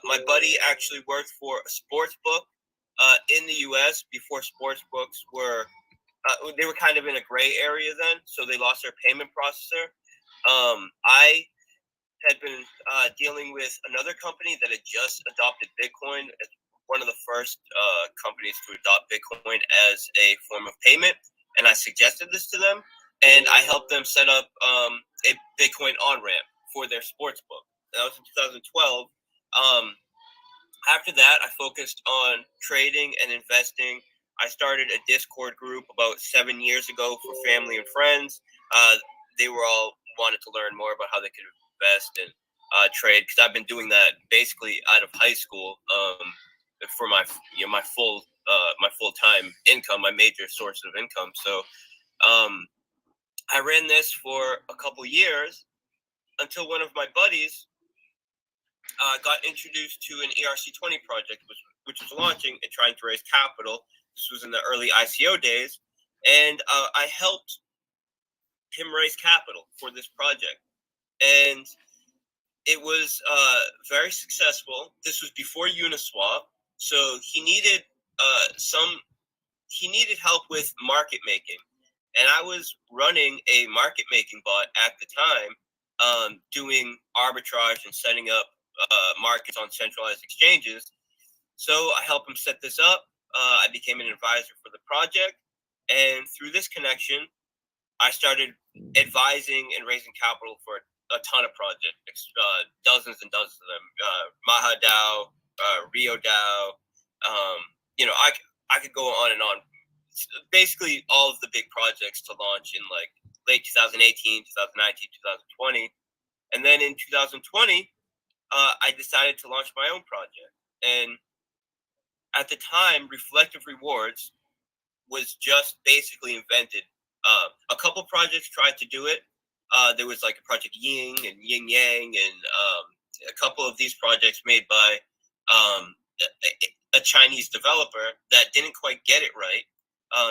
My buddy actually worked for a sports book in the U.S. before sports books were they were kind of in a gray area then, so they lost their payment processor. I had been dealing with another company that had just adopted Bitcoin as one of the first companies to adopt Bitcoin as a form of payment, and I suggested this to them, and I helped them set up a Bitcoin on ramp for their sports book. That was in 2012. After that, I focused on trading and investing. I started a Discord group about 7 years ago for family and friends. They were all wanted to learn more about how they could invest and trade, because I've been doing that basically out of high school for my my full time income, my major source of income. So I ran this for a couple years until one of my buddies got introduced to an ERC20 project, which was launching and trying to raise capital. This was in the early ICO days, and I helped him raise capital for this project, and it was very successful. This was before Uniswap, so he needed help with market making, and I was running a market making bot at the time, doing arbitrage and setting up markets on centralized exchanges. So I helped him set this up. I became an advisor for the project, and through this connection, I started advising and raising capital for a ton of projects, dozens and dozens of them. MahaDAO, Rio DAO. I could go on and on. Basically, all of the big projects to launch in like late 2018, 2019, 2020, and then in 2020. I decided to launch my own project. And at the time, Reflective Rewards was just basically invented. A couple projects tried to do it. There was like a Project Ying and Yin Yang, and a couple of these projects made by a Chinese developer that didn't quite get it right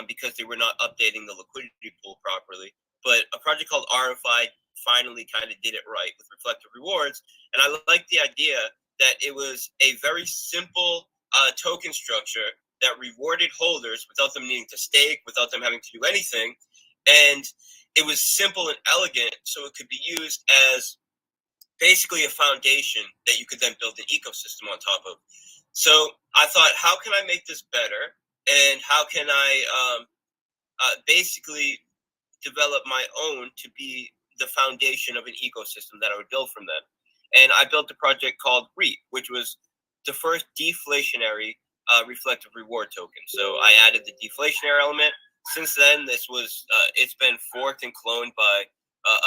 because they were not updating the liquidity pool properly. But a project called RFI finally kind of did it right with Reflective Rewards. And I liked the idea that it was a very simple token structure that rewarded holders without them needing to stake, without them having to do anything. And it was simple and elegant, so it could be used as basically a foundation that you could then build an ecosystem on top of. So I thought, how can I make this better? And how can I basically develop my own to be the foundation of an ecosystem that I would build from them? And I built a project called REAP, which was the first deflationary reflective reward token. So I added the deflationary element. Since then, it's been forked and cloned by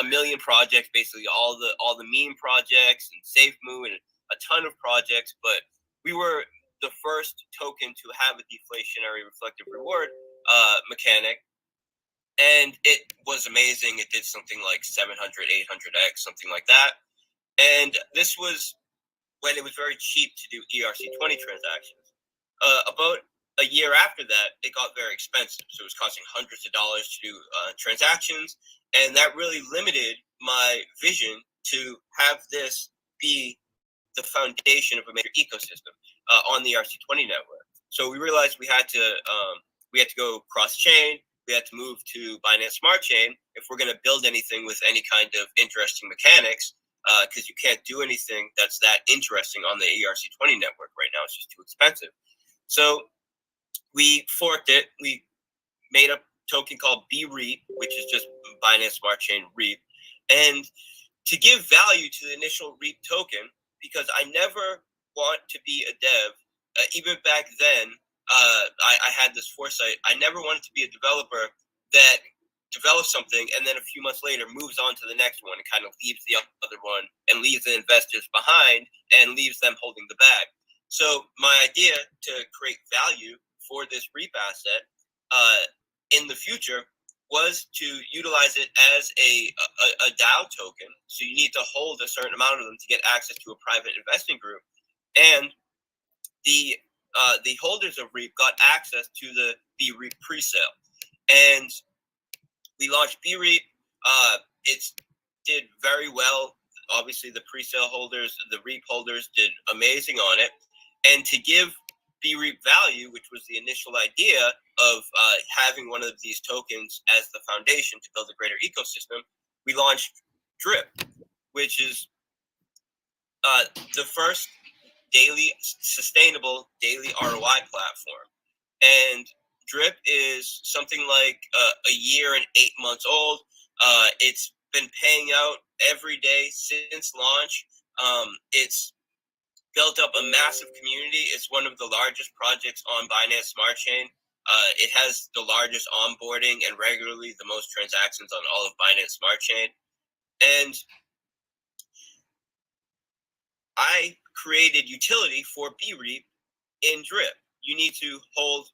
a million projects, basically all the meme projects and SafeMoo and a ton of projects. But we were the first token to have a deflationary reflective reward mechanic. And it was amazing. It did something like 700, 800x, something like that. And this was when it was very cheap to do ERC20 transactions. About a year after that, it got very expensive. So it was costing hundreds of dollars to do transactions. And that really limited my vision to have this be the foundation of a major ecosystem on the ERC20 network. So we realized we had to go cross-chain. We had to move to Binance Smart Chain if we're going to build anything with any kind of interesting mechanics, because you can't do anything that's that interesting on the ERC20 network right now. It's just too expensive. So we forked it. We made a token called BREAP, which is just Binance Smart Chain REAP. And to give value to the initial REAP token, because I never want to be a dev, even back then, I had this foresight. I never wanted to be a developer that develops something and then a few months later moves on to the next one and kind of leaves the other one and leaves the investors behind and leaves them holding the bag. So my idea to create value for this REAP asset in the future was to utilize it as a DAO token. So you need to hold a certain amount of them to get access to a private investing group. And the holders of REAP got access to the BREAP presale. And we launched BREAP. It did very well. Obviously, the pre-sale holders, the REAP holders, did amazing on it. And to give BREAP value, which was the initial idea of having one of these tokens as the foundation to build a greater ecosystem, we launched Drip, which is the first sustainable daily ROI platform. And Drip is something like a year and 8 months old. It's been paying out every day since launch. It's built up a massive community. It's one of the largest projects on Binance Smart Chain. It has the largest onboarding and regularly the most transactions on all of Binance Smart Chain. And I created utility for BREAP in Drip. You need to hold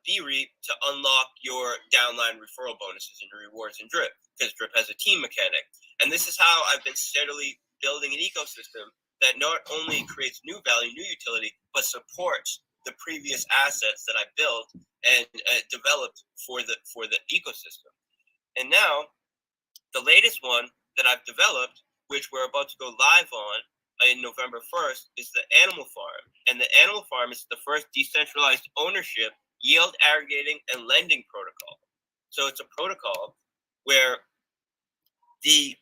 BREAP to unlock your downline referral bonuses and rewards in Drip, because Drip has a team mechanic. And this is how I've been steadily building an ecosystem that not only creates new value, new utility, but supports the previous assets that I built and developed for the ecosystem. And now, the latest one that I've developed, which we're about to go live on in November 1st, is the Animal Farm. And the Animal Farm is the first decentralized ownership, yield aggregating, and lending protocol. So it's a protocol where the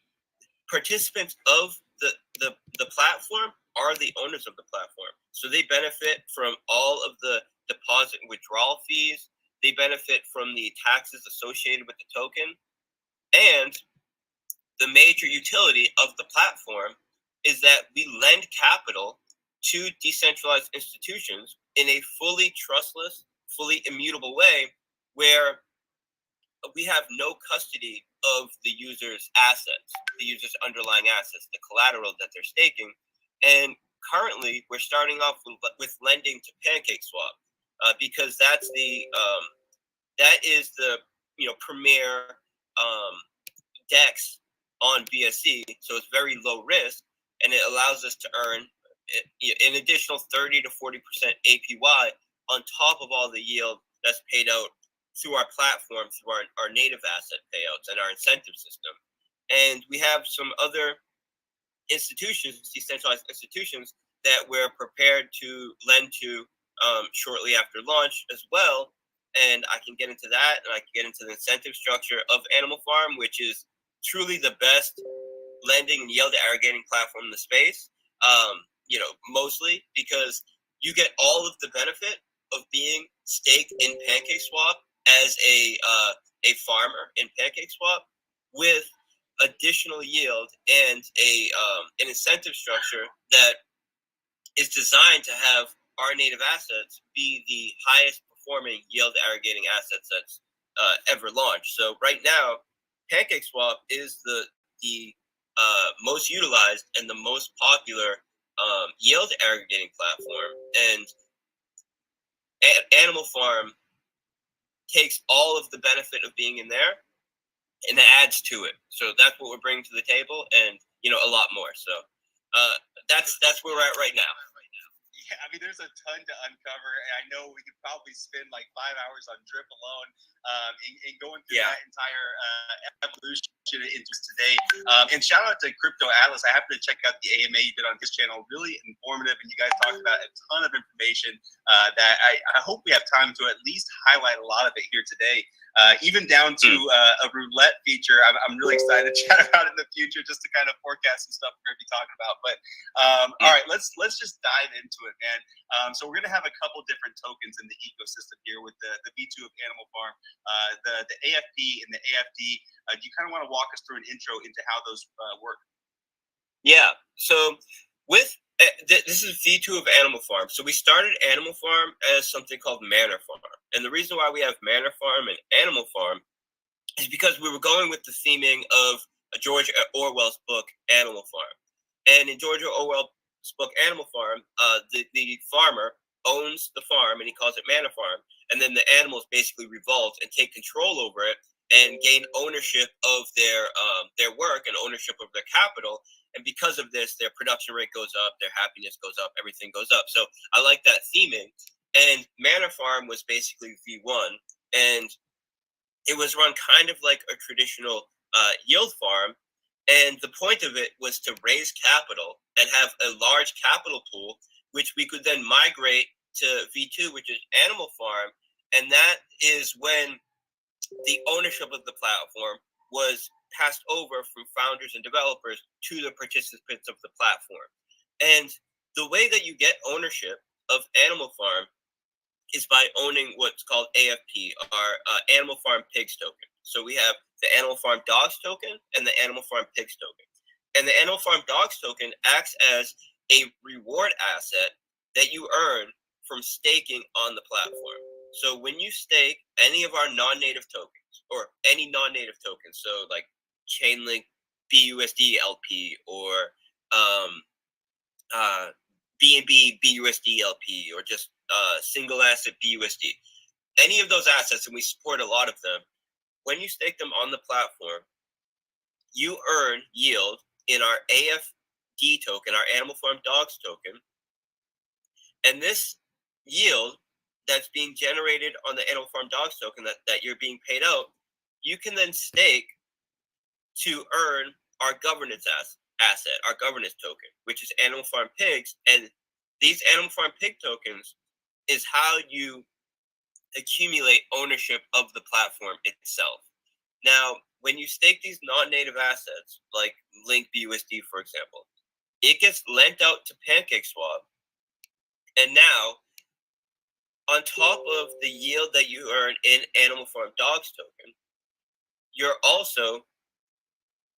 participants of the platform are the owners of the platform. So they benefit from all of the deposit and withdrawal fees. They benefit from the taxes associated with the token. And the major utility of the platform is that we lend capital to decentralized institutions in a fully trustless, fully immutable way, where we have no custody of the user's assets, the user's underlying assets, the collateral that they're staking. And currently, we're starting off with lending to PancakeSwap, because that is the premier DEX on BSC, so it's very low risk, and it allows us to earn an additional 30 to 40% APY on top of all the yield that's paid out through our platform, through our native asset payouts and our incentive system. And we have some other institutions, decentralized institutions, that we're prepared to lend to shortly after launch as well. And I can get into that, and I can get into the incentive structure of Animal Farm, which is truly the best lending and yield aggregating platform in the space. Mostly because you get all of the benefit of being staked in PancakeSwap as a farmer in PancakeSwap, with additional yield and an incentive structure that is designed to have our native assets be the highest performing yield aggregating assets that's ever launched. So right now, PancakeSwap is the most utilized and the most popular yield aggregating platform, and Animal Farm takes all of the benefit of being in there and adds to it. So that's what we're bringing to the table, and a lot more. So that's where we're at right now. Yeah, I mean, there's a ton to uncover, and I know we could probably spend like 5 hours on Drip alone, and going through that entire evolution into today. And shout out to Crypto Atlas. I happened to check out the AMA you did on his channel. Really informative, and you guys talked about a ton of information that I hope we have time to at least highlight a lot of it here today. Even down to a roulette feature. I'm really excited to chat about it in the future, just to kind of forecast some stuff we're going to be talking about. But all right, let's just dive into it, man. So we're going to have a couple different tokens in the ecosystem here with the V2 of Animal Farm, the AFP and the AFD. Do you kind of want to walk us through an intro into how those work? Yeah. So with this is V2 of Animal Farm. So we started Animal Farm as something called Manor Farm. And the reason why we have Manor Farm and Animal Farm is because we were going with the theming of George Orwell's book, Animal Farm. And in George Orwell's book, Animal Farm, the farmer owns the farm, and he calls it Manor Farm. And then the animals basically revolt and take control over it and gain ownership of their work and ownership of their capital. And because of this, their production rate goes up, their happiness goes up, everything goes up. So I like that theming. And Manor Farm was basically V1, and it was run kind of like a traditional yield farm. And the point of it was to raise capital and have a large capital pool, which we could then migrate to V2, which is Animal Farm. And that is when the ownership of the platform was passed over from founders and developers to the participants of the platform. And the way that you get ownership of Animal Farm is by owning what's called AFP, our Animal Farm Pigs token. So we have the Animal Farm Dogs token and the Animal Farm Pigs token. And the Animal Farm Dogs token acts as a reward asset that you earn from staking on the platform. So when you stake any of our non-native tokens, or any non-native tokens, so like Chainlink BUSD LP or BNB BUSD LP or just single asset BUSD, any of those assets, and we support a lot of them, when you stake them on the platform, you earn yield in our AFD token, our Animal Farm Dogs token. And this yield that's being generated on the Animal Farm Dogs token that you're being paid out, you can then stake to earn our governance asset, our governance token, which is Animal Farm Pigs. And these Animal Farm Pig tokens is how you accumulate ownership of the platform itself. Now, when you stake these non-native assets, like Link BUSD, for example, it gets lent out to PancakeSwap. And now, on top of the yield that you earn in Animal Farm Dogs token, you're also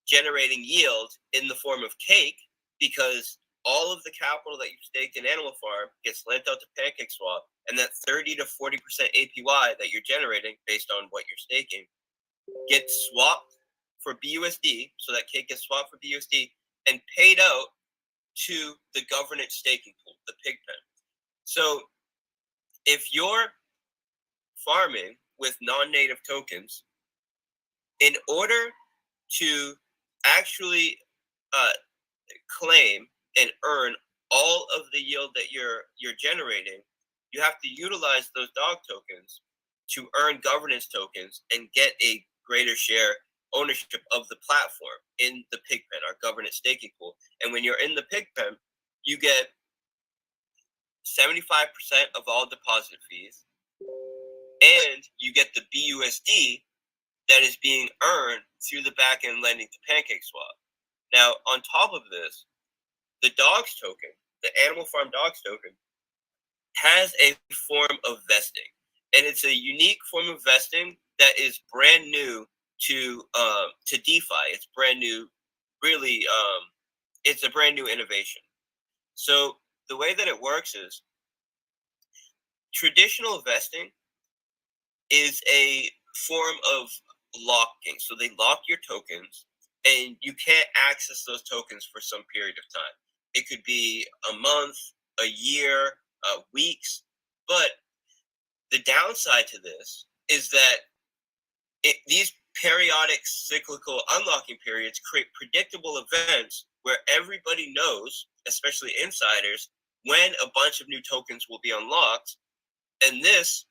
generating yield in the form of cake, because all of the capital that you staked in Animal Farm gets lent out to PancakeSwap, and that 30 to 40% APY that you're generating based on what you're staking gets swapped for BUSD, so that cake gets swapped for BUSD and paid out to the governance staking pool, the Pigpen. So if you're farming with non-native tokens, in order to actually claim and earn all of the yield that you're generating, you have to utilize those dog tokens to earn governance tokens and get a greater share ownership of the platform in the Pigpen, our governance staking pool. And when you're in the Pigpen, you get 75% of all deposit fees, and you get the BUSD that is being earned through the back-end lending to PancakeSwap. Now, on top of this, the Dogs token, the Animal Farm Dogs token, has a form of vesting, and it's a unique form of vesting that is brand new to DeFi. It's brand new, really. It's a brand new innovation. So the way that it works is, traditional vesting is a form of locking. So they lock your tokens, and you can't access those tokens for some period of time. It could be a month, a year, weeks. But the downside to this is that these periodic cyclical unlocking periods create predictable events where everybody knows, especially insiders, when a bunch of new tokens will be unlocked. And this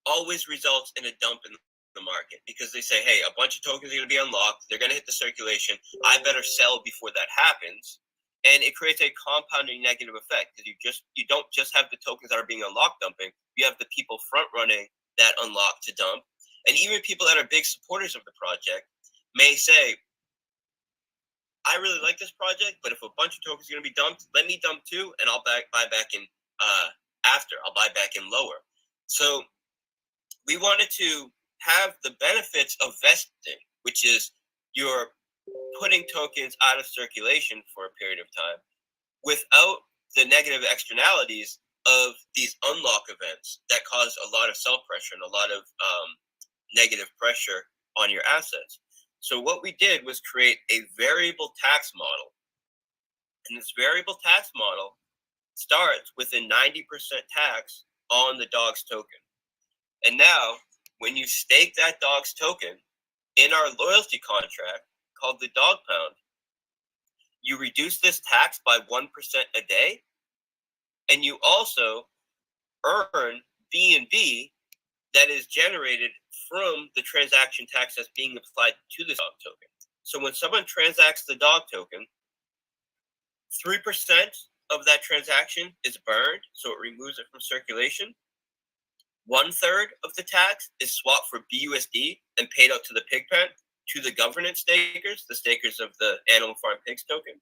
always results in a dump in the market, because they say, hey, a bunch of tokens are going to be unlocked. They're going to hit the circulation. I better sell before that happens. And it creates a compounding negative effect, because you don't just have the tokens that are being unlocked dumping. You have the people front running that unlock to dump. And even people that are big supporters of the project may say, I really like this project, but if a bunch of tokens are going to be dumped, let me dump too, and I'll buy back in after. I'll buy back in lower. So we wanted to have the benefits of vesting, which is you're putting tokens out of circulation for a period of time, without the negative externalities of these unlock events that cause a lot of sell pressure and a lot of negative pressure on your assets. So what we did was create a variable tax model. And this variable tax model starts with a 90% tax on the Dogs token. And now, when you stake that Dogs token in our loyalty contract called the Dog Pound, you reduce this tax by 1% a day, and you also earn BNB that is generated from the transaction tax that's being applied to the Dog token. So when someone transacts the dog token, 3% of that transaction is burned, so it removes it from circulation. 1/3 of the tax is swapped for BUSD and paid out to the pig pen, to the governance stakers, the stakers of the Animal Farm Pigs token.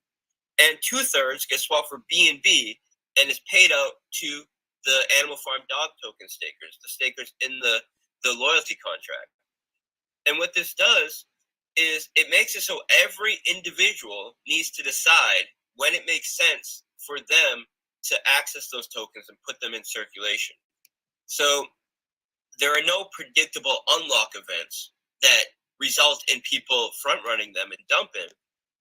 And 2/3 get swapped for BNB and is paid out to the Animal Farm Dog token stakers, the stakers in the loyalty contract. And what this does is it makes it so every individual needs to decide when it makes sense for them to access those tokens and put them in circulation. So there are no predictable unlock events that result in people front running them and dumping,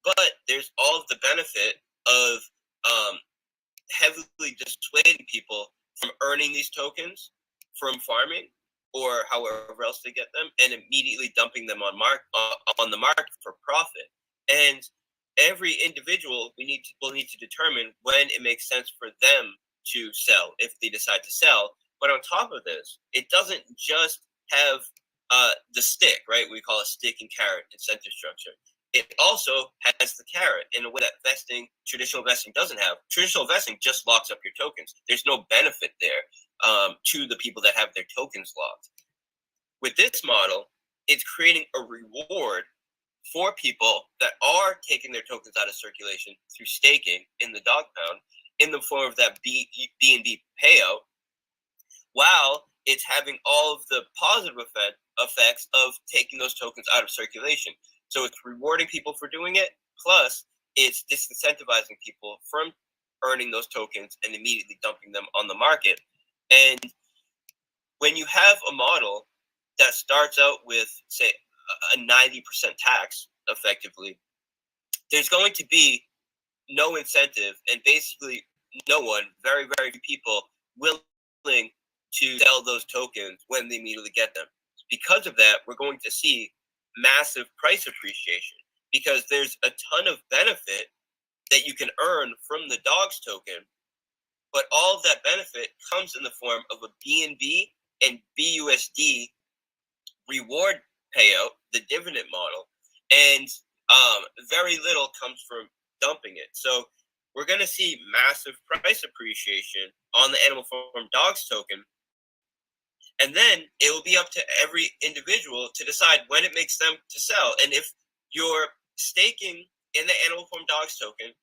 but there's all of the benefit of heavily dissuading people from earning these tokens from farming or however else they get them, and immediately dumping them on the market for profit. And every individual will need to determine when it makes sense for them to sell if they decide to sell. But on top of this, it doesn't just have the stick, right? We call it stick and carrot incentive structure. It also has the carrot in a way that traditional vesting doesn't have. Traditional vesting just locks up your tokens. There's no benefit there to the people that have their tokens locked. With this model, it's creating a reward for people that are taking their tokens out of circulation through staking in the dog pound in the form of that BNB payout, while it's having all of the positive effects of taking those tokens out of circulation. So it's rewarding people for doing it, plus it's disincentivizing people from earning those tokens and immediately dumping them on the market. And when you have a model that starts out with, say, a 90% tax, effectively, there's going to be no incentive and basically no one, very, very few people, willing to sell those tokens when they immediately get them. Because of that, we're going to see massive price appreciation because there's a ton of benefit that you can earn from the dogs token, but all of that benefit comes in the form of a BNB and BUSD reward payout, the dividend model, and very little comes from dumping it. So we're going to see massive price appreciation on the Animal Farm Dogs token. And then it will be up to every individual to decide when it makes them to sell. And if you're staking in the Animal Farm Dogs token,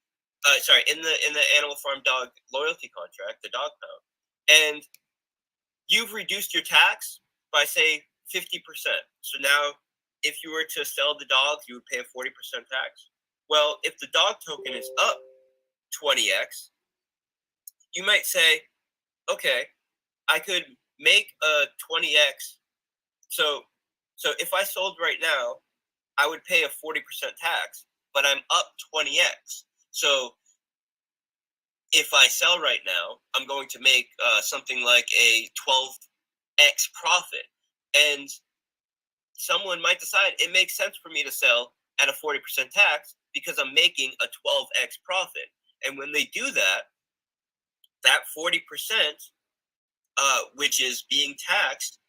in the Animal Farm Dog loyalty contract, the dog pound, and you've reduced your tax by, say, 50%. So now if you were to sell the dogs, you would pay a 40% tax. Well, if the dog token is up 20x, you might say, okay, I could make a 20x. So if I sold right now, I would pay a 40% tax, but I'm up 20x. So if I sell right now, I'm going to make something like a 12x profit. And someone might decide it makes sense for me to sell at a 40% tax because I'm making a 12x profit. And when they do that, that 40%, which is being taxed,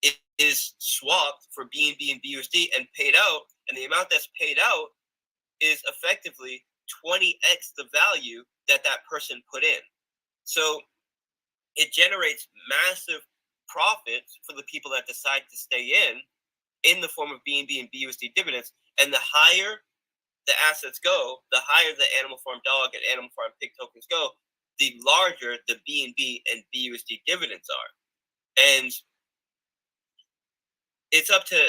it is swapped for BNB and BUSD and paid out. And the amount that's paid out is effectively 20x the value that person put in. So it generates massive profits for the people that decide to stay in the form of BNB and BUSD dividends. And the higher the assets go, the higher the Animal Farm Dog and Animal Farm Pig tokens go, the larger the BNB and BUSD dividends are. And it's up to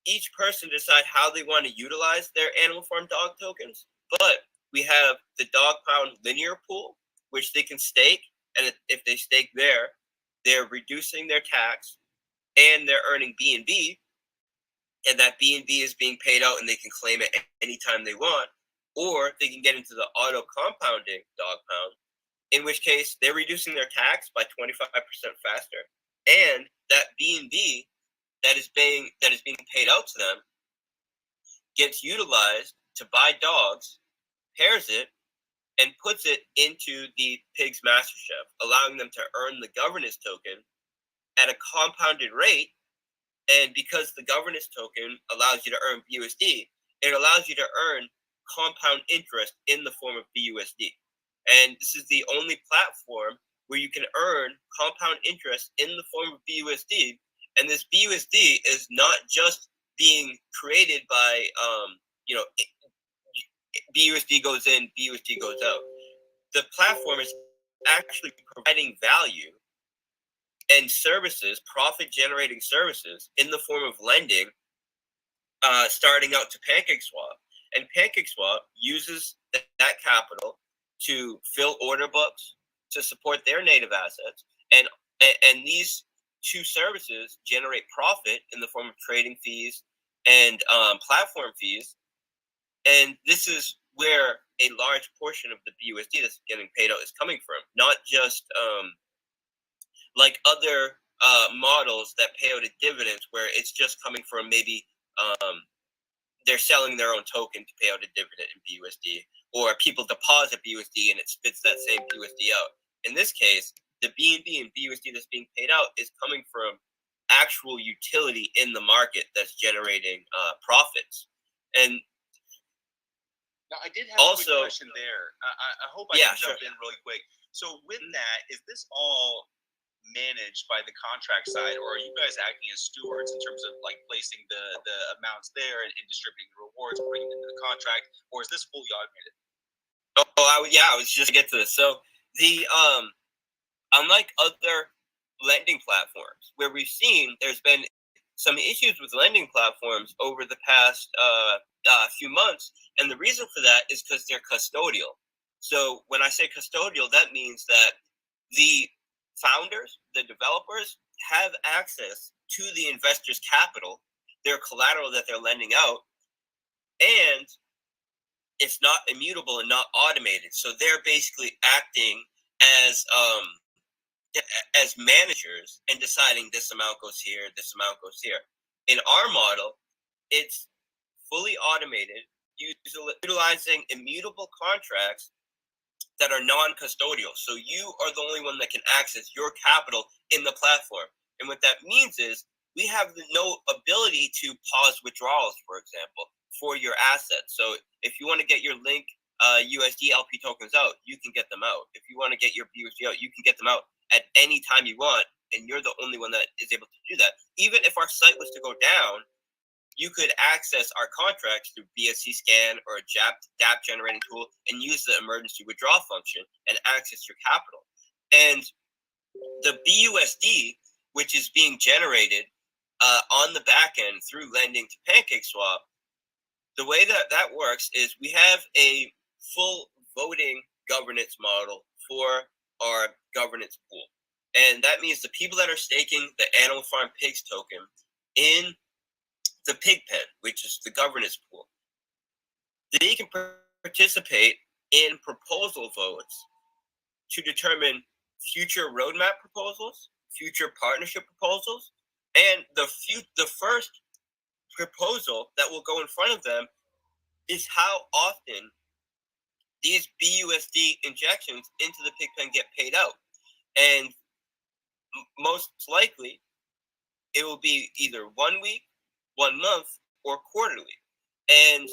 each person to decide how they want to utilize their Animal Farm Dog tokens. But we have the dog pound linear pool, which they can stake. And if they stake there, they're reducing their tax and they're earning BNB. And that BNB is being paid out and they can claim it anytime they want. Or they can get into the auto compounding dog pound, in which case they're reducing their tax by 25% faster. And that BNB that is being paid out to them gets utilized to buy dogs, pairs it, and puts it into the Pigs Master Chef, allowing them to earn the governance token at a compounded rate. And because the governance token allows you to earn BUSD, it allows you to earn compound interest in the form of BUSD. And this is the only platform where you can earn compound interest in the form of BUSD. And this BUSD is not just being created by, BUSD goes in, BUSD goes out. The platform is actually providing value and services, profit generating services in the form of lending, starting out to PancakeSwap. And PancakeSwap uses that capital to fill order books, to support their native assets, and these two services generate profit in the form of trading fees and platform fees. And this is where a large portion of the BUSD that's getting paid out is coming from, not just like other models that pay out a dividends where it's just coming from maybe they're selling their own token to pay out a dividend in BUSD, or people deposit BUSD and it spits that same BUSD out. In this case, the BNB and BUSD that's being paid out is coming from actual utility in the market that's generating profits. And now, I did have also, a quick question there. I hope I can jump in really quick. So with that, is this all managed by the contract side, or are you guys acting as stewards in terms of like placing the amounts there and distributing the rewards, bringing them into the contract, or is this fully automated? I was just get to this. So the unlike other lending platforms where we've seen there's been some issues with lending platforms over the past few months, and the reason for that is because they're custodial. So when I say custodial, that means that the founders, the developers, have access to the investors' capital, their collateral that they're lending out, and it's not immutable and not automated. So they're basically acting as managers and deciding this amount goes here, this amount goes here. In our model, it's fully automated, utilizing immutable contracts that are non-custodial. So you are the only one that can access your capital in the platform. And what that means is we have no ability to pause withdrawals, for example, for your assets. So if you want to get your Link USD LP tokens out, you can get them out. If you want to get your BUSD out, you can get them out at any time you want. And you're the only one that is able to do that. Even if our site was to go down, you could access our contracts through BSC scan or a DApp generating tool and use the emergency withdrawal function and access your capital. And the BUSD, which is being generated on the back end through lending to PancakeSwap, the way that works is we have a full voting governance model for our governance pool. And that means the people that are staking the Animal Farm Pigs token in the Pigpen, which is the governance pool, they can participate in proposal votes to determine future roadmap proposals, future partnership proposals, and the first proposal that will go in front of them is how often these BUSD injections into the Pigpen get paid out. And most likely, it will be either 1 week, 1 month, or quarterly. And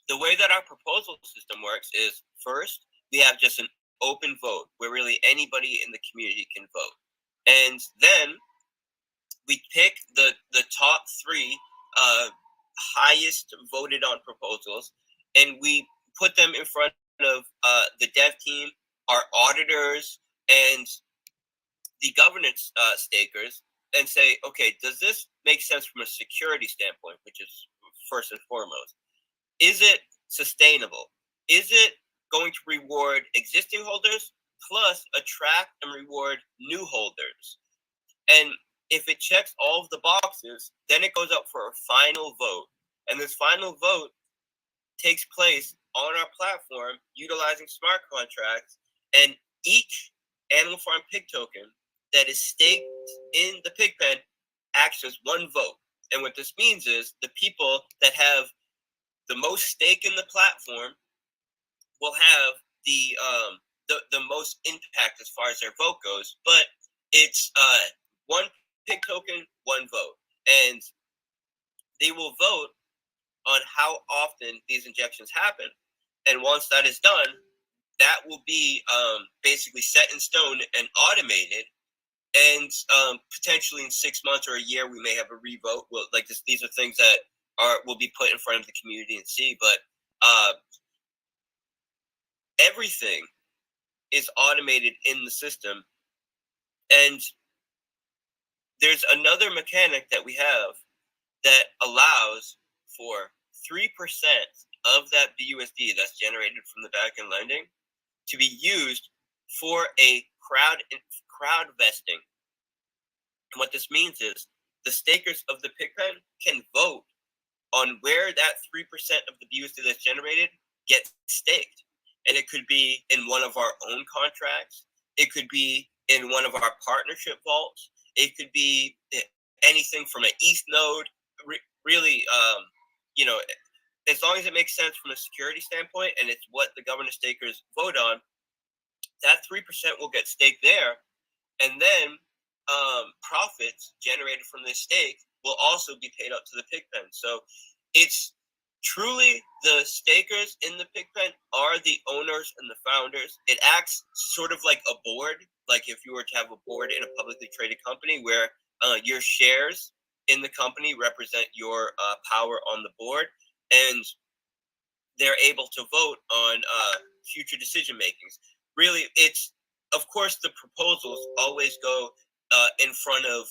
the way that our proposal system works is, first, we have just an open vote where really anybody in the community can vote. And then we pick the top 3 highest voted on proposals, and we put them in front of the dev team, our auditors, and the governance stakers, and say, okay, does this make sense from a security standpoint, which is first and foremost? Is it sustainable? Is it going to reward existing holders plus attract and reward new holders? And if it checks all of the boxes, then it goes up for a final vote. And this final vote takes place on our platform utilizing smart contracts, and each Animal Farm Pig token that is staked in the Pigpen acts as one vote. And what this means is the people that have the most stake in the platform will have the most impact as far as their vote goes. But it's one pig token, one vote, and they will vote on how often these injections happen. And once that is done, that will be basically set in stone and automated. And potentially in 6 months or a year, we may have a revote. Well, like this, these are things that will be put in front of the community and see. But everything is automated in the system, and there's another mechanic that we have that allows for 3% of that BUSD that's generated from the back-end lending to be used for a crowd vesting. And what this means is the stakers of the Pigpen can vote on where that 3% of the BUSD that's generated gets staked. And it could be in one of our own contracts. It could be in one of our partnership vaults. It could be anything from an ETH node. Really, as long as it makes sense from a security standpoint and it's what the governor stakers vote on, that 3% will get staked there. And then profits generated from this stake will also be paid up to the Pigpen. So it's truly the stakers in the Pigpen are the owners and the founders. It acts sort of like a board, like if you were to have a board in a publicly traded company where your shares in the company represent your power on the board, and they're able to vote on future decision makings. Really, it's, of course, the proposals always go in front of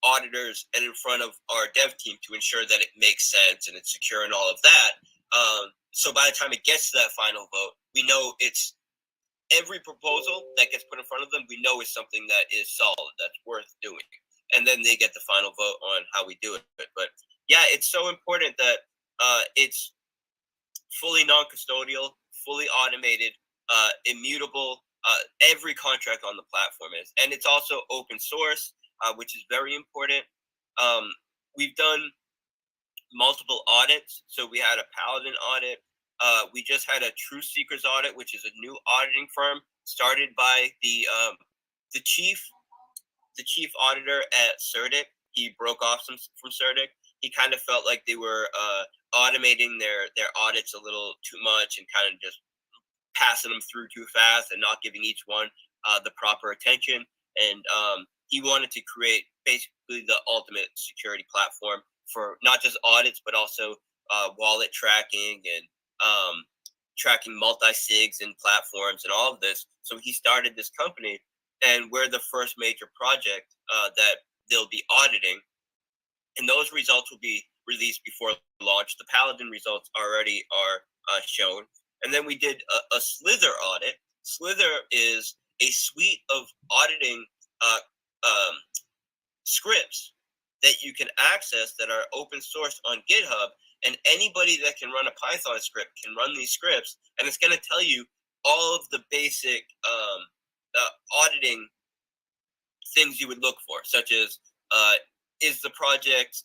auditors and in front of our dev team to ensure that it makes sense and it's secure and all of that. So by the time it gets to that final vote, we know it's every proposal that gets put in front of them, we know is something that is solid, that's worth doing. And then they get the final vote on how we do it. But yeah, it's so important that it's fully non-custodial, fully automated, immutable. Every contract on the platform is. And it's also open source, which is very important. We've done multiple audits. So we had a Paladin audit. We just had a Truth Seekers audit, which is a new auditing firm started by the chief auditor at CertIC. He broke off from CertIC. He kind of felt like they were automating their audits a little too much and kind of just passing them through too fast and not giving each one the proper attention. And he wanted to create basically the ultimate security platform for not just audits, but also wallet tracking and tracking multi-sigs and platforms and all of this. So he started this company, and we're the first major project that they'll be auditing. And those results will be released before launch. The Paladin results already are shown. And then we did a Slither audit. Slither is a suite of auditing scripts that you can access that are open source on GitHub. And anybody that can run a Python script can run these scripts. And it's going to tell you all of the basic auditing things you would look for, such as is the project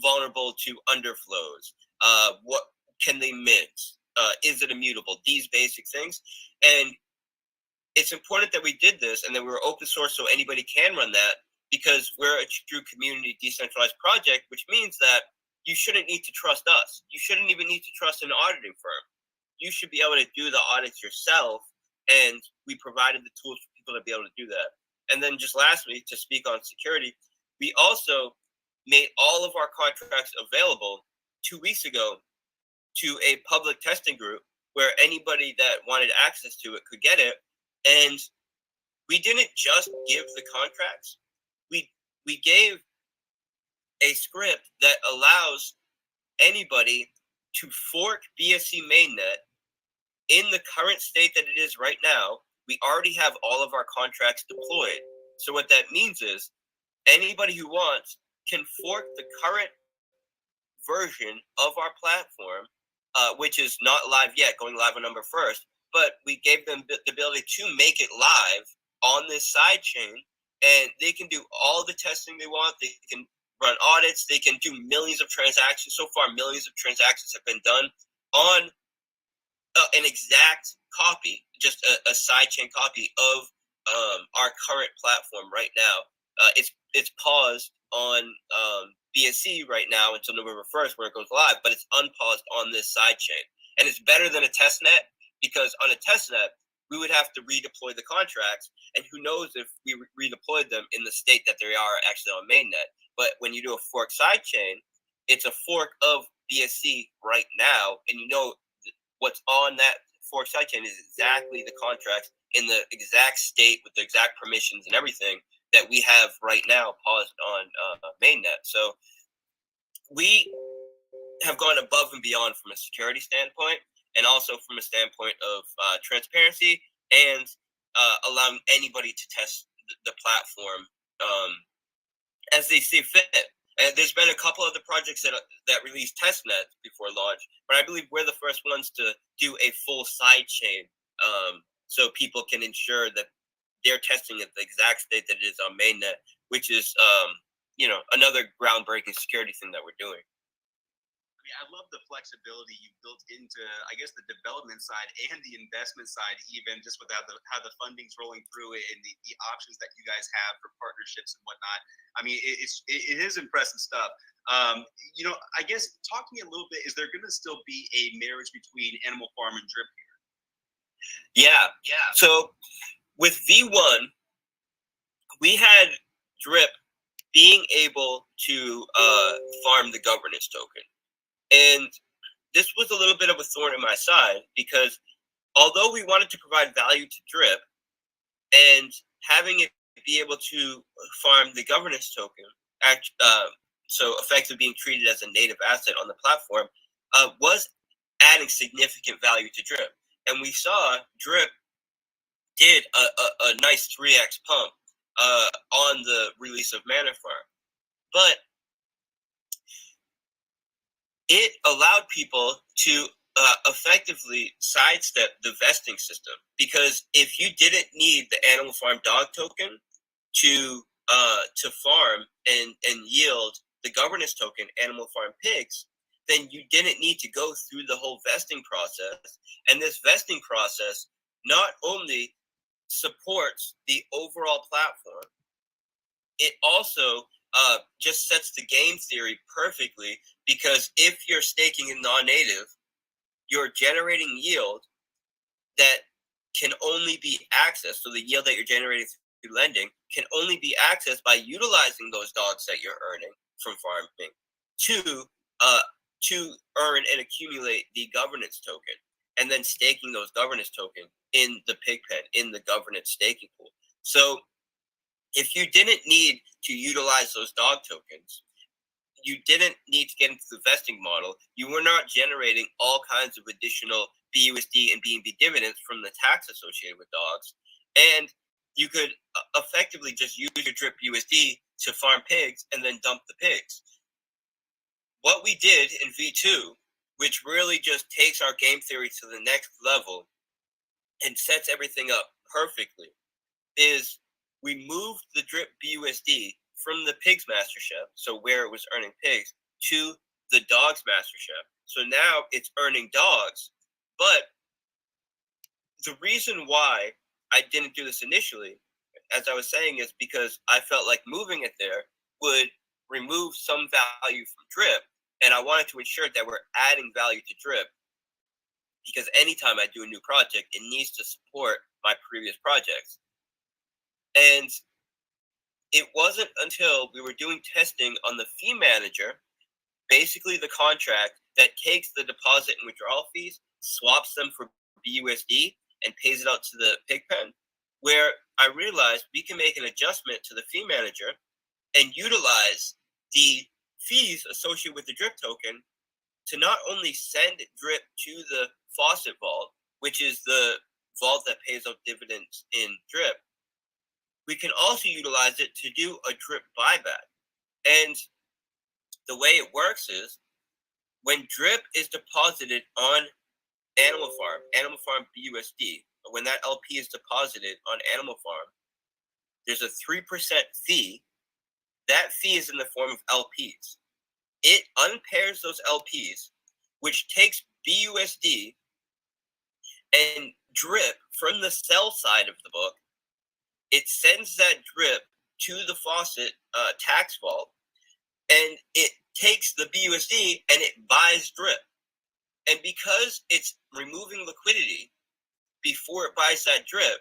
vulnerable to underflows? What can they mint? Is it immutable? These basic things. And it's important that we did this and that we're open source so anybody can run that, because we're a true community decentralized project, which means that you shouldn't need to trust us. You shouldn't even need to trust an auditing firm. You should be able to do the audits yourself, and we provided the tools for people to be able to do that. And then just lastly, to speak on security, we also made all of our contracts available 2 weeks ago to a public testing group where anybody that wanted access to it could get it. And we didn't just give the contracts. We gave a script that allows anybody to fork BSC mainnet in the current state that it is right now. We already have all of our contracts deployed. So what that means is anybody who wants can fork the current version of our platform, which is not live yet, going live on November 1st, but we gave them the ability to make it live on this side chain, and they can do all the testing they want. They can run audits. They can do millions of transactions. So far, millions of transactions have been done on an exact copy, just a sidechain copy of our current platform right now. It's paused on BSC right now until November 1st, where it goes live, but it's unpaused on this side chain. And it's better than a test net, because on a test net, we would have to redeploy the contracts, and who knows if we redeployed them in the state that they are actually on mainnet. But when you do a fork sidechain, it's a fork of BSC right now, and you know what's on that fork sidechain is exactly the contracts in the exact state with the exact permissions and everything that we have right now paused on mainnet. So we have gone above and beyond from a security standpoint, and also from a standpoint of transparency, and allowing anybody to test the platform as they see fit. And there's been a couple other projects that released test nets before launch, but I believe we're the first ones to do a full side chain, so people can ensure that they're testing at the exact state that it is on mainnet, which is another groundbreaking security thing that we're doing. I mean, I love the flexibility you built into, I guess, the development side and the investment side, even just with how the funding's rolling through it and the options that you guys have for partnerships and whatnot. I mean, it is impressive stuff. I guess talk to me a little bit. Is there going to still be a marriage between Animal Farm and Drip here? Yeah. So with V1, we had Drip being able to farm the governance token. And this was a little bit of a thorn in my side, because although we wanted to provide value to Drip, and having it be able to farm the governance token, so effectively being treated as a native asset on the platform, was adding significant value to Drip. And we saw Drip did a nice 3x pump on the release of Mana Farm. But it allowed people to effectively sidestep the vesting system, because if you didn't need the Animal Farm dog token to farm and yield the governance token Animal Farm pigs, then you didn't need to go through the whole vesting process. And this vesting process not only supports the overall platform, it also just sets the game theory perfectly, because if you're staking in non-native, you're generating yield that can only be accessed. So the yield that you're generating through lending can only be accessed by utilizing those dogs that you're earning from farming to earn and accumulate the governance token, and then staking those governance tokens in the pig pen, in the governance staking pool. So if you didn't need to utilize those dog tokens, you didn't need to get into the vesting model, you were not generating all kinds of additional BUSD and BNB dividends from the tax associated with dogs, and you could effectively just use your Drip USD to farm pigs and then dump the pigs. What we did in V2, which really just takes our game theory to the next level and sets everything up perfectly, is we moved the Drip BUSD from the Pigs Mastership, so where it was earning pigs, to the Dogs Mastership. So now it's earning dogs. But the reason why I didn't do this initially, as I was saying, is because I felt like moving it there would remove some value from Drip, and I wanted to ensure that we're adding value to Drip, because anytime I do a new project, it needs to support my previous projects. And it wasn't until we were doing testing on the fee manager, basically the contract that takes the deposit and withdrawal fees, swaps them for BUSD, and pays it out to the pig pen, where I realized we can make an adjustment to the fee manager and utilize the fees associated with the Drip token to not only send Drip to the Faucet Vault, which is the vault that pays out dividends in Drip, we can also utilize it to do a Drip buyback. And the way it works is, when Drip is deposited on Animal Farm BUSD, when that LP is deposited on Animal Farm, there's a 3% fee. That fee is in the form of LPs. It unpairs those LPs, which takes BUSD and Drip from the sell side of the book. It sends that Drip to the Faucet tax vault, and it takes the BUSD and it buys drip. And because it's removing liquidity before it buys that drip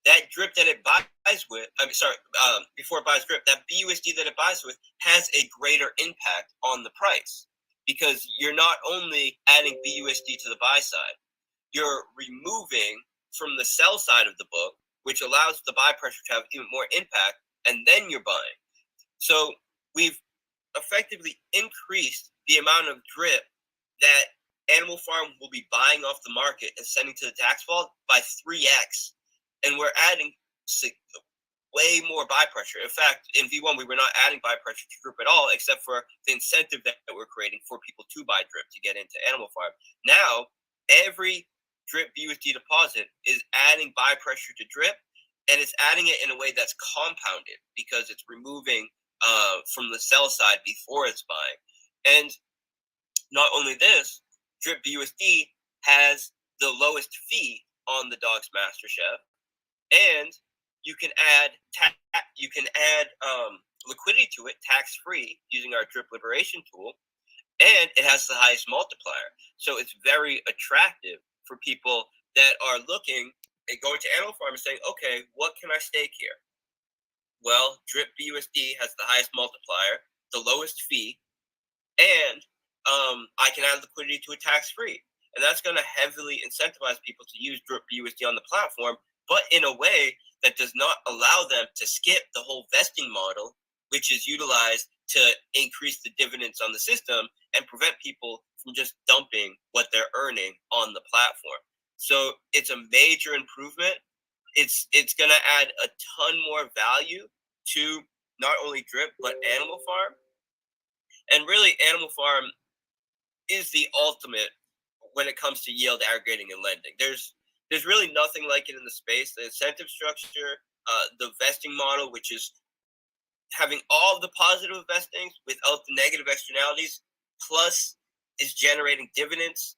that it buys with, before it buys drip, that BUSD that it buys with has a greater impact on the price, because you're not only adding BUSD to the buy side, you're removing from the sell side of the book, which allows the buy pressure to have even more impact, and then you're buying. So we've effectively increased the amount of drip that Animal Farm will be buying off the market and sending to the tax vault by 3x. And we're adding way more buy pressure. In fact, in V1, we were not adding buy pressure to drip at all, except for the incentive that we're creating for people to buy drip to get into Animal Farm. Now, every drip BUSD deposit is adding buy pressure to drip, and it's adding it in a way that's compounded because it's removing from the sell side before it's buying. And not only this, drip BUSD has the lowest fee on the Dogs Master Chef, and you can add liquidity to it tax free using our drip liberation tool, and it has the highest multiplier. So it's very attractive for people that are looking and going to Animal Farm and saying, okay, what can I stake here? Well, drip BUSD has the highest multiplier, the lowest fee, and I can add liquidity to it tax free. And that's going to heavily incentivize people to use drip BUSD on the platform, but in a way that does not allow them to skip the whole vesting model, which is utilized to increase the dividends on the system and prevent people from just dumping what they're earning on the platform. So it's a major improvement. It's going to add a ton more value to not only drip, but Animal Farm. And really, Animal Farm is the ultimate when it comes to yield aggregating and lending. There's really nothing like it in the space. The incentive structure, the vesting model, which is having all of the positive vestings without the negative externalities, plus is generating dividends.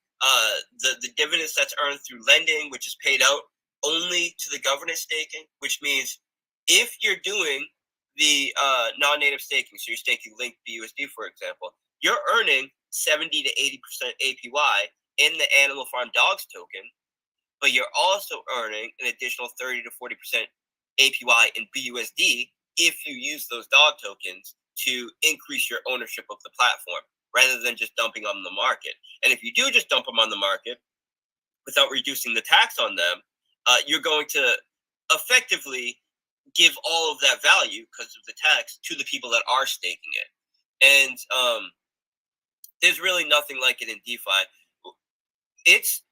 The dividends that's earned through lending, which is paid out only to the governance staking, which means if you're doing the non-native staking, so you're staking linked BUSD, for example, you're earning 70 to 80% APY in the Animal Farm Dogs token, but you're also earning an additional 30 to 40% APY in BUSD if you use those dog tokens to increase your ownership of the platform, rather than just dumping them on the market. And if you do just dump them on the market without reducing the tax on them, you're going to effectively give all of that value because of the tax to the people that are staking it. And there's really nothing like it in DeFi. It's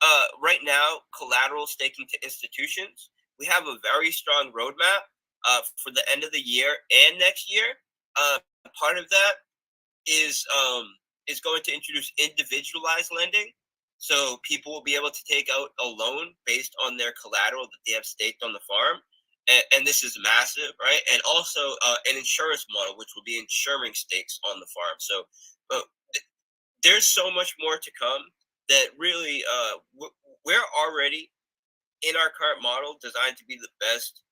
right now collateral staking to institutions. We have a very strong roadmap for the end of the year and next year. Part of that is going to introduce individualized lending. So people will be able to take out a loan based on their collateral that they have staked on the farm. And this is massive, right? And also an insurance model, which will be insuring stakes on the farm. So there's so much more to come that really we're already in our current model designed to be the best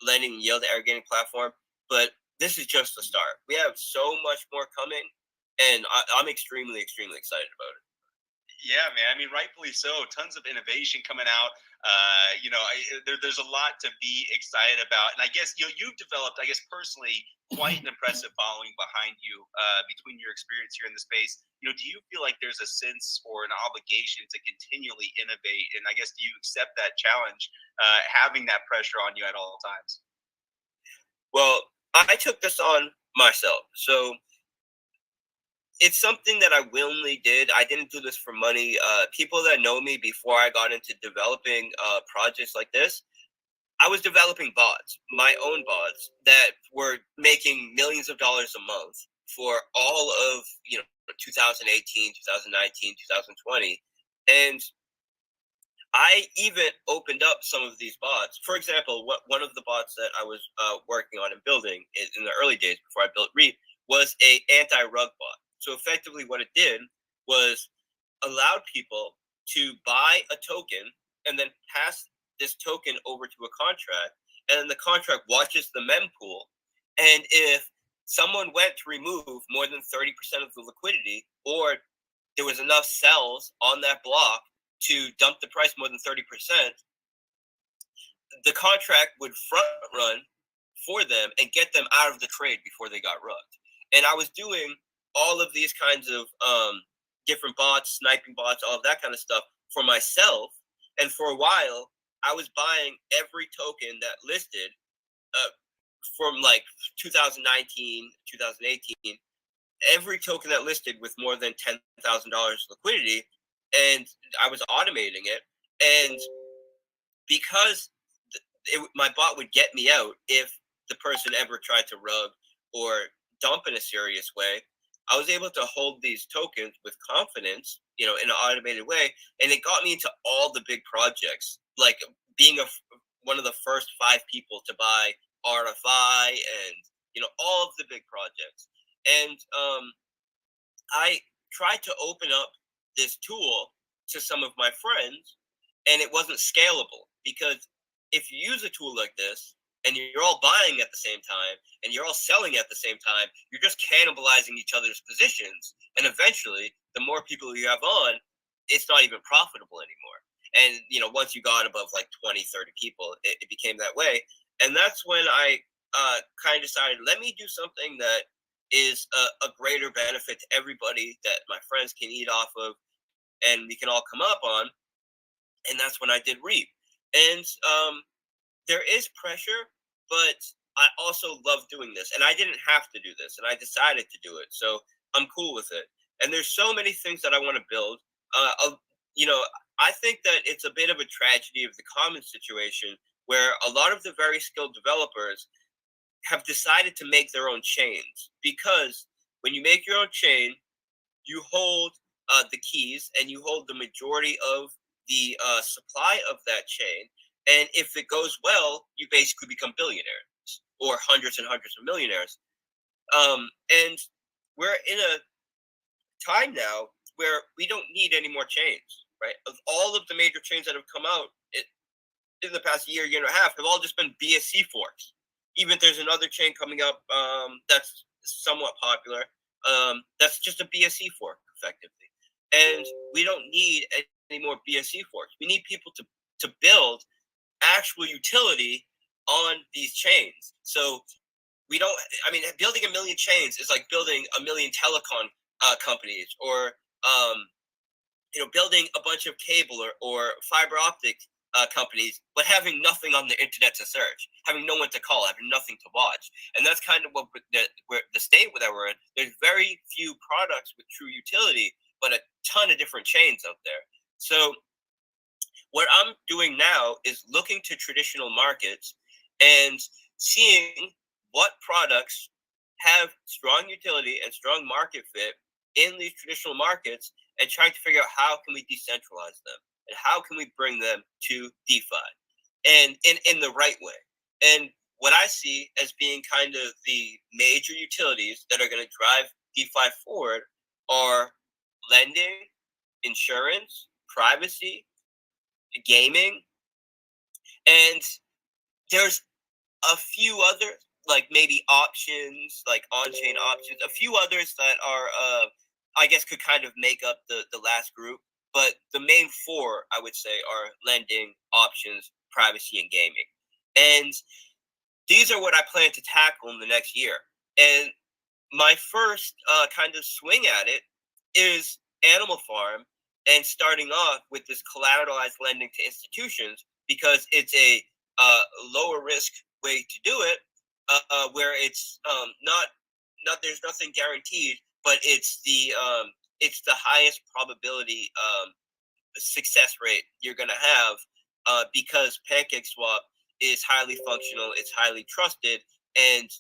lending yield aggregating platform. But this is just the start. We have so much more coming, and I'm extremely, extremely excited about it. Yeah, man. I mean, rightfully so. Tons of innovation coming out. There's a lot to be excited about. And I guess, you've developed, I guess, personally, quite an impressive following behind you between your experience here in the space. Do you feel like there's a sense or an obligation to continually innovate? And I guess, do you accept that challenge, having that pressure on you at all times? Well, I took this on myself. So it's something that I willingly did. I didn't do this for money. People that know me before I got into developing projects like this, I was developing bots, my own bots, that were making millions of dollars a month for all of 2018, 2019, 2020. And I even opened up some of these bots. For example, one of the bots that I was working on and building in the early days before I built Reap was a anti-rug bot. So effectively what it did was allowed people to buy a token and then pass this token over to a contract, and then the contract watches the mempool. And if someone went to remove more than 30% of the liquidity, or there was enough cells on that block to dump the price more than 30%, the contract would front run for them and get them out of the trade before they got rugged. And I was doing all of these kinds of different bots, sniping bots, all of that kind of stuff for myself. And for a while, I was buying every token that listed from like 2019, 2018, every token that listed with more than $10,000 liquidity, and I was automating it. And because my bot would get me out if the person ever tried to rug or dump in a serious way, I was able to hold these tokens with confidence, in an automated way, and it got me into all the big projects, like being one of the first 5 people to buy RFI and all of the big projects. And I tried to open up this tool to some of my friends, and it wasn't scalable, because if you use a tool like this and you're all buying at the same time and you're all selling at the same time, you're just cannibalizing each other's positions. And eventually, the more people you have on, it's not even profitable anymore. And, once you got above like 20, 30 people, it became that way. And that's when I kind of decided, let me do something that is a greater benefit to everybody, that my friends can eat off of and we can all come up on. And that's when I did Reap. And there is pressure, but I also love doing this. And I didn't have to do this, and I decided to do it. So I'm cool with it. And there's so many things that I want to build. I think that it's a bit of a tragedy of the common situation, where a lot of the very skilled developers have decided to make their own chains, because when you make your own chain, you hold the keys and you hold the majority of the supply of that chain. And if it goes well, you basically become billionaires, or hundreds and hundreds of millionaires. And we're in a time now where we don't need any more chains, right? Of all of the major chains that have come out in the past year and a half, have all just been BSC forks. Even if there's another chain coming up that's somewhat popular, that's just a BSC fork, effectively. And we don't need any more BSC forks. We need people to build actual utility on these chains. So building a million chains is like building a million telecom companies, or building a bunch of cable or fiber optic companies, but having nothing on the internet to search, having no one to call, having nothing to watch. And that's kind of what the state that we're in. There's very few products with true utility, but a ton of different chains out there. So what I'm doing now is looking to traditional markets and seeing what products have strong utility and strong market fit in these traditional markets, and trying to figure out how can we decentralize them and how can we bring them to DeFi, and in the right way. And what I see as being kind of the major utilities that are going to drive DeFi forward are lending, insurance, privacy, gaming, and there's a few others, like maybe options, like on-chain options, a few others that are, I guess, could kind of make up the last group. But the main 4, I would say, are lending, options, privacy, and gaming. And these are what I plan to tackle in the next year. And my first kind of swing at it is Animal Farm, and starting off with this collateralized lending to institutions, because it's a lower risk way to do it, where it's not there's nothing guaranteed, but it's the highest probability success rate you're going to have, because PancakeSwap is highly functional, it's highly trusted, and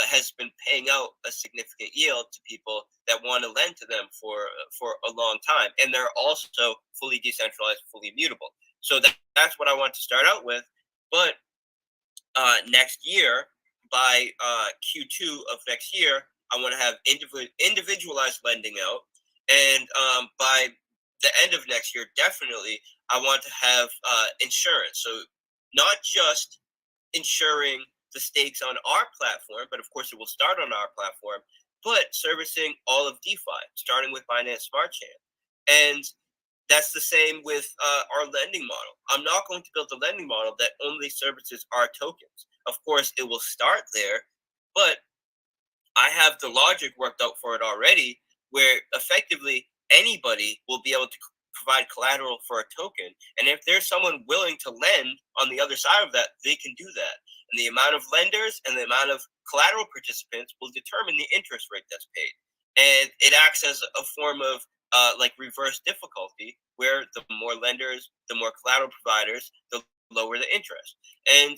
has been paying out a significant yield to people that want to lend to them for a long time. And they're also fully decentralized, fully immutable. So that's what I want to start out with. But next year, by Q2 of next year, I want to have individualized lending out. And by the end of next year, definitely, I want to have insurance. So not just insuring the stakes on our platform, but of course it will start on our platform, but servicing all of DeFi, starting with Binance Smart Chain. And that's the same with our lending model. I'm not going to build a lending model that only services our tokens. Of course, it will start there, but I have the logic worked out for it already, where effectively anybody will be able to provide collateral for a token. And if there's someone willing to lend on the other side of that, they can do that. And the amount of lenders and the amount of collateral participants will determine the interest rate that's paid. And it acts as a form of like reverse difficulty, where the more lenders, the more collateral providers, the lower the interest. And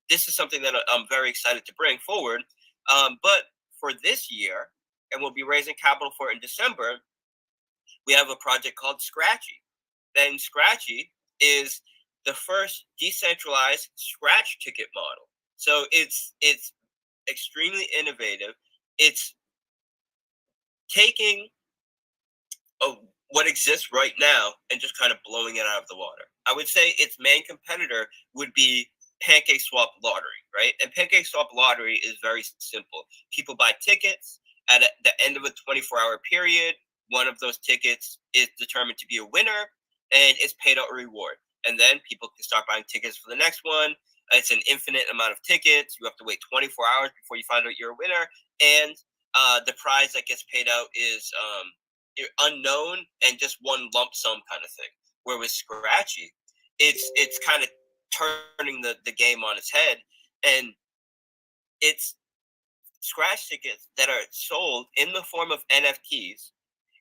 this is something that I'm very excited to bring forward. But for this year, and we'll be raising capital for it in December, we have a project called Scratchy. And Scratchy is the first decentralized scratch ticket model. So it's extremely innovative. It's taking what exists right now and just kind of blowing it out of the water. I would say its main competitor would be PancakeSwap Lottery, right? And PancakeSwap Lottery is very simple. People buy tickets at the end of a 24-hour period. One of those tickets is determined to be a winner, and it's paid out a reward. And then people can start buying tickets for the next one. It's an infinite amount of tickets. You have to wait 24 hours before you find out you're a winner. And the prize that gets paid out is unknown and just one lump sum kind of thing. Where with Scratchy, it's kind of turning the game on its head, and it's scratch tickets that are sold in the form of NFTs.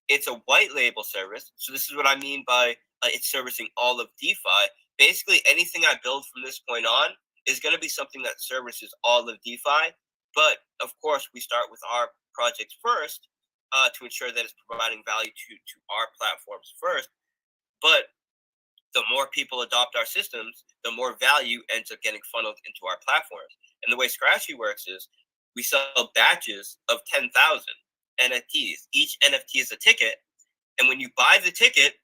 It's a white label service. So this is what I mean by it's servicing all of DeFi. Basically, anything I build from this point on is going to be something that services all of DeFi. But of course, we start with our projects first to ensure that it's providing value to our platforms first. But the more people adopt our systems, the more value ends up getting funneled into our platforms. And the way Scratchy works is we sell batches of 10,000 NFTs. Each NFT is a ticket. And when you buy the ticket,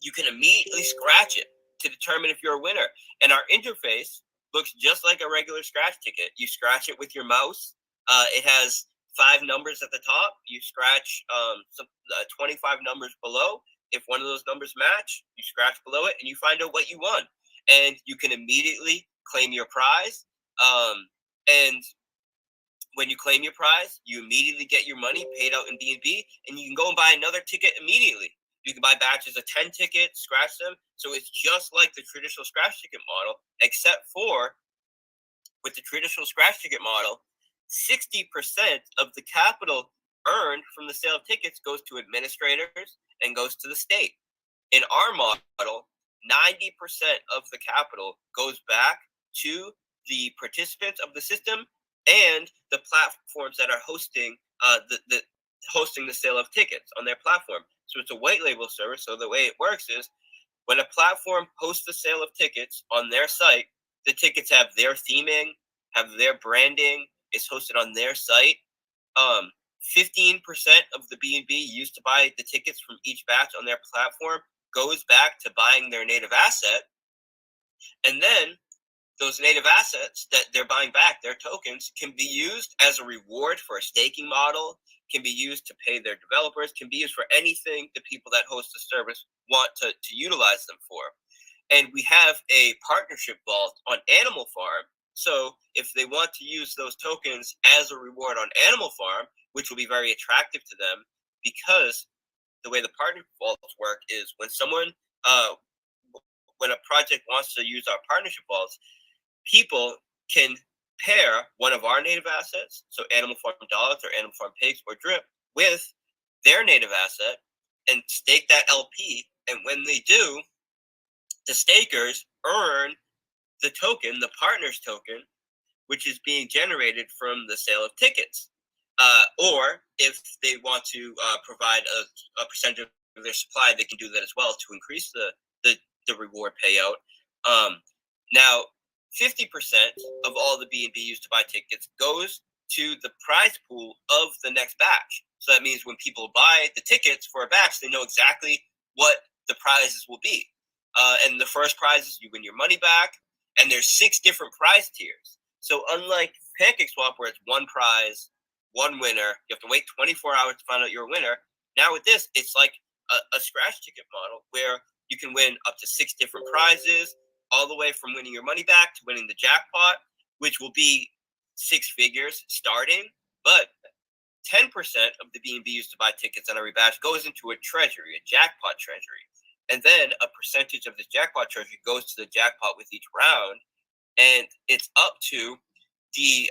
you can immediately scratch it to determine if you're a winner. And our interface looks just like a regular scratch ticket. You scratch it with your mouse. It has 5 numbers at the top. You scratch 25 numbers below. If one of those numbers match, you scratch below it and you find out what you won. And you can immediately claim your prize. And when you claim your prize, you immediately get your money paid out in BNB, and you can go and buy another ticket immediately. You can buy batches of 10 tickets, scratch them. So it's just like the traditional scratch ticket model, except for with the traditional scratch ticket model, 60% of the capital earned from the sale of tickets goes to administrators and goes to the state. In our model, 90% of the capital goes back to the participants of the system and the platforms that are hosting hosting the sale of tickets on their platform. So it's a white label service. So the way it works is when a platform hosts the sale of tickets on their site, the tickets have their theming, have their branding, it's hosted on their site. 15% of the BNB used to buy the tickets from each batch on their platform goes back to buying their native asset. And then those native assets that they're buying back, their tokens, can be used as a reward for a staking model, can be used to pay their developers, can be used for anything the people that host the service want to utilize them for. And we have a partnership vault on Animal Farm. So if they want to use those tokens as a reward on Animal Farm, which will be very attractive to them, because the way the partnership vaults work is when when a project wants to use our partnership vaults, people can pair one of our native assets, so Animal Farm dogs or Animal Farm pigs or drip, with their native asset and stake that LP. And when they do, the stakers earn the token, the partner's token, which is being generated from the sale of tickets. Or if they want to provide a percentage of their supply, they can do that as well to increase the reward payout. Now, 50% of all the BNB used to buy tickets goes to the prize pool of the next batch. So that means when people buy the tickets for a batch, they know exactly what the prizes will be. And the first prize is you win your money back. And there's 6 different prize tiers. So unlike PancakeSwap, where it's one prize, one winner, you have to wait 24 hours to find out your winner. Now with this, it's like a scratch ticket model where you can win up to 6 different prizes, all the way from winning your money back to winning the jackpot, which will be 6 figures starting. But 10% of the BNB used to buy tickets on every batch goes into a treasury, a jackpot treasury. And then a percentage of this jackpot treasury goes to the jackpot with each round. And it's up to the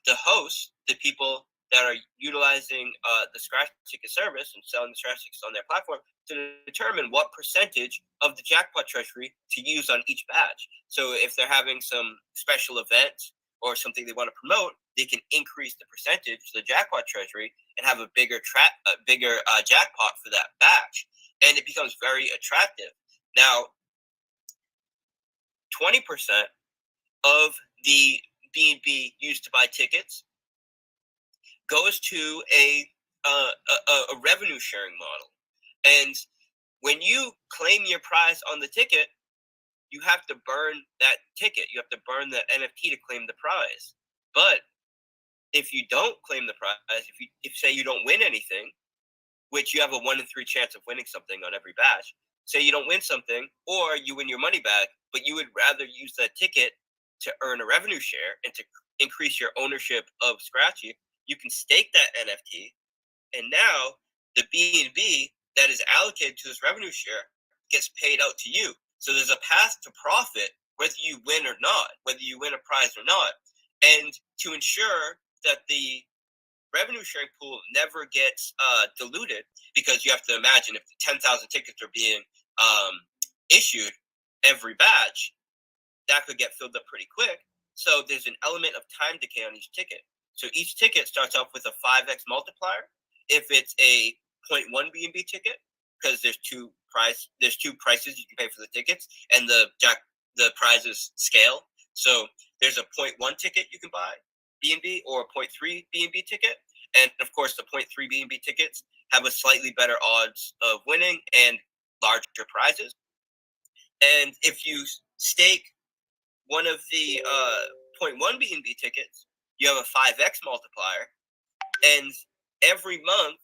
hosts, the people that are utilizing the scratch ticket service and selling the scratch tickets on their platform, to determine what percentage of the jackpot treasury to use on each batch. So if they're having some special event or something they want to promote, they can increase the percentage to the jackpot treasury and have a bigger jackpot for that batch, and it becomes very attractive. Now, 20% of the BNB used to buy tickets goes to a revenue sharing model. And when you claim your prize on the ticket, you have to burn that ticket. You have to burn the NFT to claim the prize. But if you don't claim the prize, if say you don't win anything, which you have a 1 in 3 chance of winning something on every batch, say you don't win something, or you win your money back, but you would rather use that ticket to earn a revenue share and to increase your ownership of Scratchy, you can stake that NFT, and now the BNB that is allocated to this revenue share gets paid out to you. So there's a path to profit whether you win or not, whether you win a prize or not. And to ensure that the revenue sharing pool never gets diluted, because you have to imagine if 10,000 tickets are being issued every batch, that could get filled up pretty quick. So there's an element of time decay on each ticket. So each ticket starts off with a 5x multiplier. If it's a 0.1 BNB ticket, because there's two prices you can pay for the tickets, and the prizes scale. So there's a 0.1 ticket you can buy BNB, or a 0.3 BNB ticket, and of course the 0.3 BNB tickets have a slightly better odds of winning and larger prizes. And if you stake one of the 0.1 BNB tickets, you have a 5x multiplier, and every month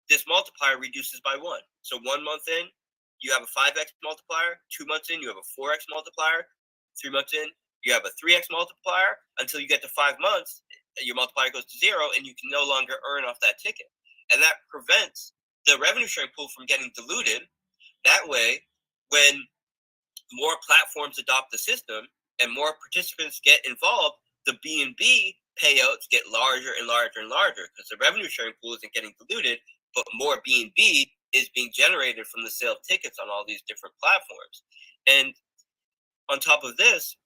this multiplier reduces by 1. So 1 month in, you have a 5x multiplier. 2 months in, you have a 4x multiplier. 3 months in, you have a 3x multiplier. Until you get to 5 months, your multiplier goes to 0, and you can no longer earn off that ticket. And that prevents the revenue sharing pool from getting diluted. That way, when more platforms adopt the system and more participants get involved, the BNB payouts get larger and larger and larger, because the revenue sharing pool isn't getting diluted, but more BNB is being generated from the sale of tickets on all these different platforms. And on top of this,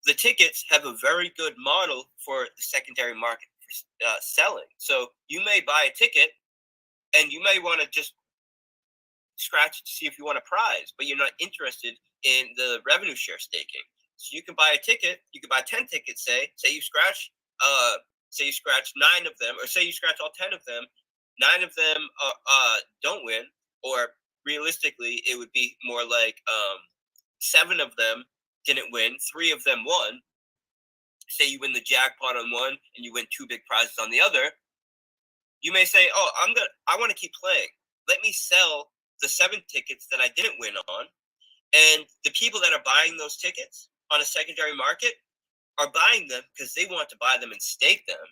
the tickets have a very good model for the secondary market for selling. So you may buy a ticket and you may want to just scratch to see if you want a prize, but you're not interested in the revenue share staking. So you can buy a ticket, you can buy 10 tickets, say you scratch 9 of them, or say you scratch all 10 of them, 9 of them don't win, or realistically, it would be more like 7 of them didn't win, 3 of them won. Say you win the jackpot on one and you win 2 big prizes on the other. You may say, "Oh, I want to keep playing. Let me sell the 7 tickets that I didn't win on." And the people that are buying those tickets on a secondary market are buying them because they want to buy them and stake them.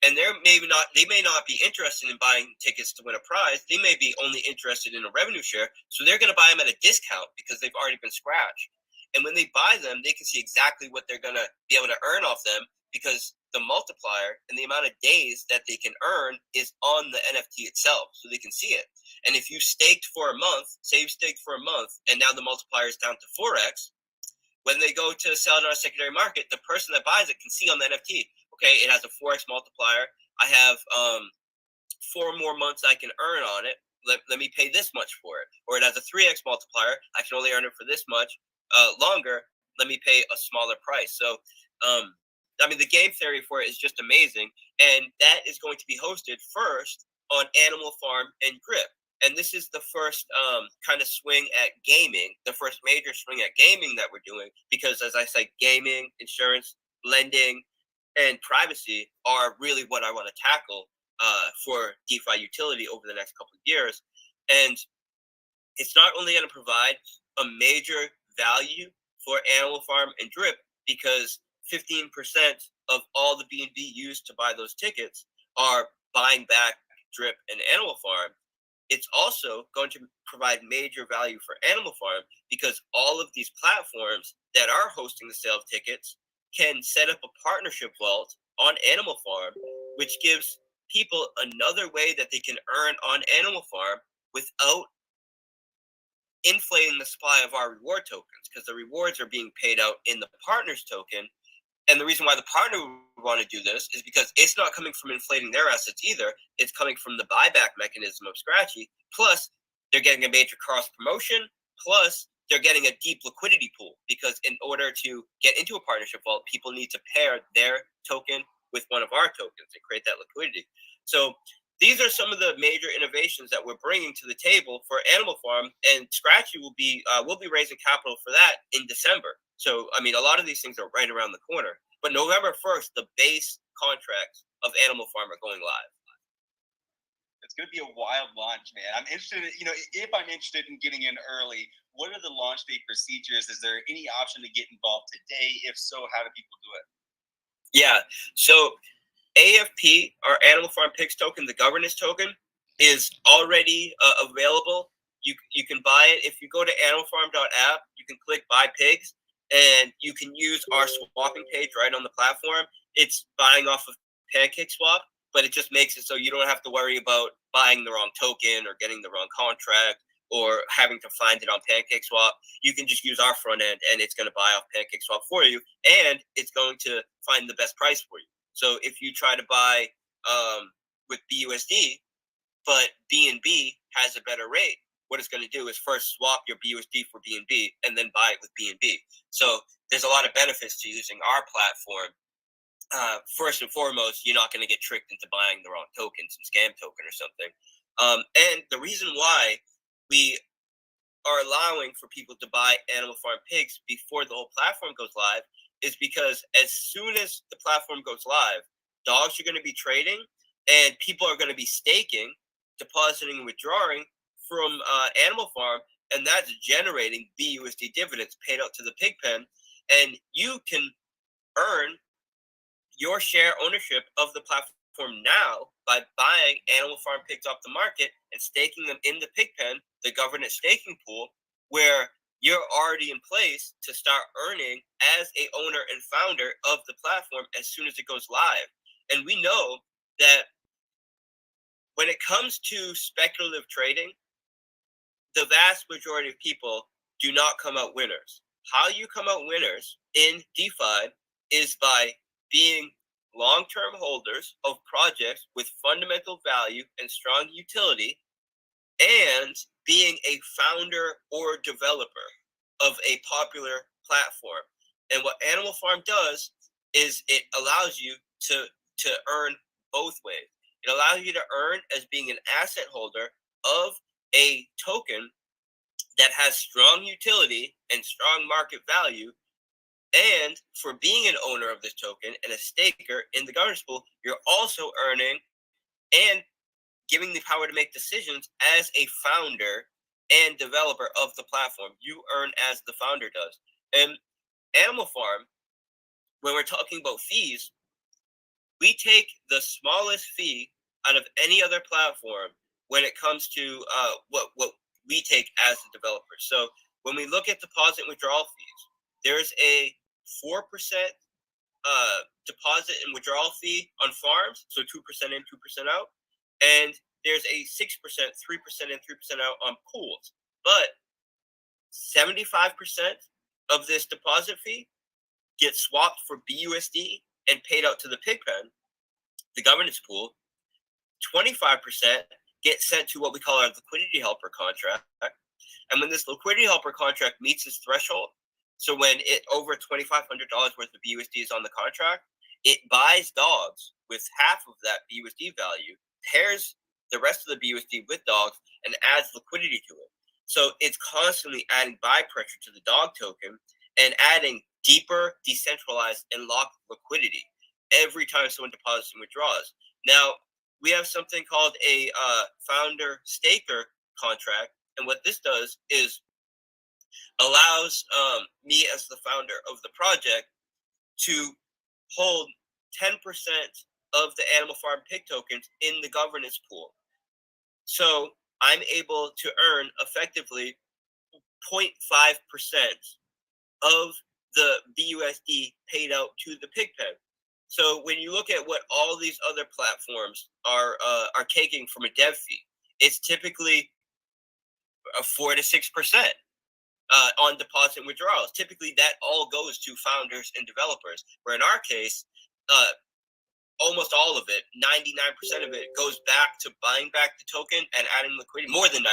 And they may not be interested in buying tickets to win a prize. They may be only interested in a revenue share. So they're going to buy them at a discount because they've already been scratched. And when they buy them, they can see exactly what they're going to be able to earn off them, because the multiplier and the amount of days that they can earn is on the NFT itself, so they can see it. And if you staked for a month, say you staked for a month, and now the multiplier is down to 4x, when they go to sell it on a secondary market, the person that buys it can see on the NFT, okay, it has a 4x multiplier. I have 4 more months I can earn on it. Let me pay this much for it. Or it has a 3x multiplier. I can only earn it for this much longer. Let me pay a smaller price. So, the game theory for it is just amazing. And that is going to be hosted first on Animal Farm and Grip. And this is the first kind of swing at gaming, the first major swing at gaming that we're doing. Because as I said, gaming, insurance, lending, and privacy are really what I want to tackle for DeFi utility over the next couple of years. And it's not only going to provide a major value for Animal Farm and Drip, because 15% of all the BNB used to buy those tickets are buying back Drip and Animal Farm. It's also going to provide major value for Animal Farm, because all of these platforms that are hosting the sale of tickets can set up a partnership vault on Animal Farm, which gives people another way that they can earn on Animal Farm without inflating the supply of our reward tokens, because the rewards are being paid out in the partners token. And the reason why the partner would want to do this is because it's not coming from inflating their assets either. It's coming from the buyback mechanism of Scratchy. Plus, they're getting a major cross promotion. Plus, they're getting a deep liquidity pool, because in order to get into a partnership vault, people need to pair their token with one of our tokens and create that liquidity. So these are some of the major innovations that we're bringing to the table for Animal Farm, and Scratchy will be raising capital for that in December. So, I mean, a lot of these things are right around the corner. But November 1st, the base contracts of Animal Farm are going live. It's going to be a wild launch, man. I'm interested, if I'm interested in getting in early, what are the launch day procedures? Is there any option to get involved today? If so, how do people do it? Yeah. So AFP, our Animal Farm Pigs token, the governance token, is already available. You can buy it. If you go to animalfarm.app, you can click buy pigs, and you can use our swapping page right on the platform. It's buying off of PancakeSwap, but it just makes it so you don't have to worry about buying the wrong token or getting the wrong contract or having to find it on PancakeSwap. You can just use our front end, and it's going to buy off PancakeSwap for you, and it's going to find the best price for you. So if you try to buy with BUSD, but BNB has a better rate, what it's going to do is first swap your BUSD for BNB and then buy it with BNB. So there's a lot of benefits to using our platform. First and foremost, you're not going to get tricked into buying the wrong token, some scam token or something. And the reason why we are allowing for people to buy Animal Farm Pigs before the whole platform goes live is because as soon as the platform goes live, dogs are going to be trading, and people are going to be staking, depositing, and withdrawing from Animal Farm, and that's generating BUSD dividends paid out to the pig pen, and you can earn your share ownership of the platform now by buying Animal Farm Pigs off the market and staking them in the pig pen, the governance staking pool, where you're already in place to start earning as a owner and founder of the platform as soon as it goes live. And we know that when it comes to speculative trading, the vast majority of people do not come out winners. How you come out winners in DeFi is by being long-term holders of projects with fundamental value and strong utility, and being a founder or developer of a popular platform. And what Animal Farm does is it allows you to earn both ways. It allows you to earn as being an asset holder of a token that has strong utility and strong market value. And for being an owner of this token and a staker in the governance pool, you're also earning and giving the power to make decisions as a founder and developer of the platform. You earn as the founder does. And Animal Farm, when we're talking about fees, we take the smallest fee out of any other platform when it comes to what we take as a developer. So when we look at deposit and withdrawal fees, there's a 4% deposit and withdrawal fee on farms, so 2% in, 2% out, and there's a 6%, 3% in, 3% out on pools. But 75% of this deposit fee gets swapped for BUSD and paid out to the pig pen, the governance pool. 25% get sent to what we call our liquidity helper contract. And when this liquidity helper contract meets its threshold, so when it over $2,500 worth of BUSD is on the contract, it buys dogs with half of that BUSD value, pairs the rest of the BUSD with dogs, and adds liquidity to it. So it's constantly adding buy pressure to the dog token and adding deeper, decentralized, and locked liquidity. every time someone deposits and withdraws. Now, we have something called a founder staker contract. And what this does is allows me as the founder of the project to hold 10% of the Animal Farm pig tokens in the governance pool. So I'm able to earn effectively 0.5% of the BUSD paid out to the pig pen. So when you look at what all these other platforms are taking from a dev fee, it's typically a 4 to 6% on deposit and withdrawals. Typically, that all goes to founders and developers. Where in our case, almost all of it, 99% of it, goes back to buying back the token and adding liquidity. More than 99%,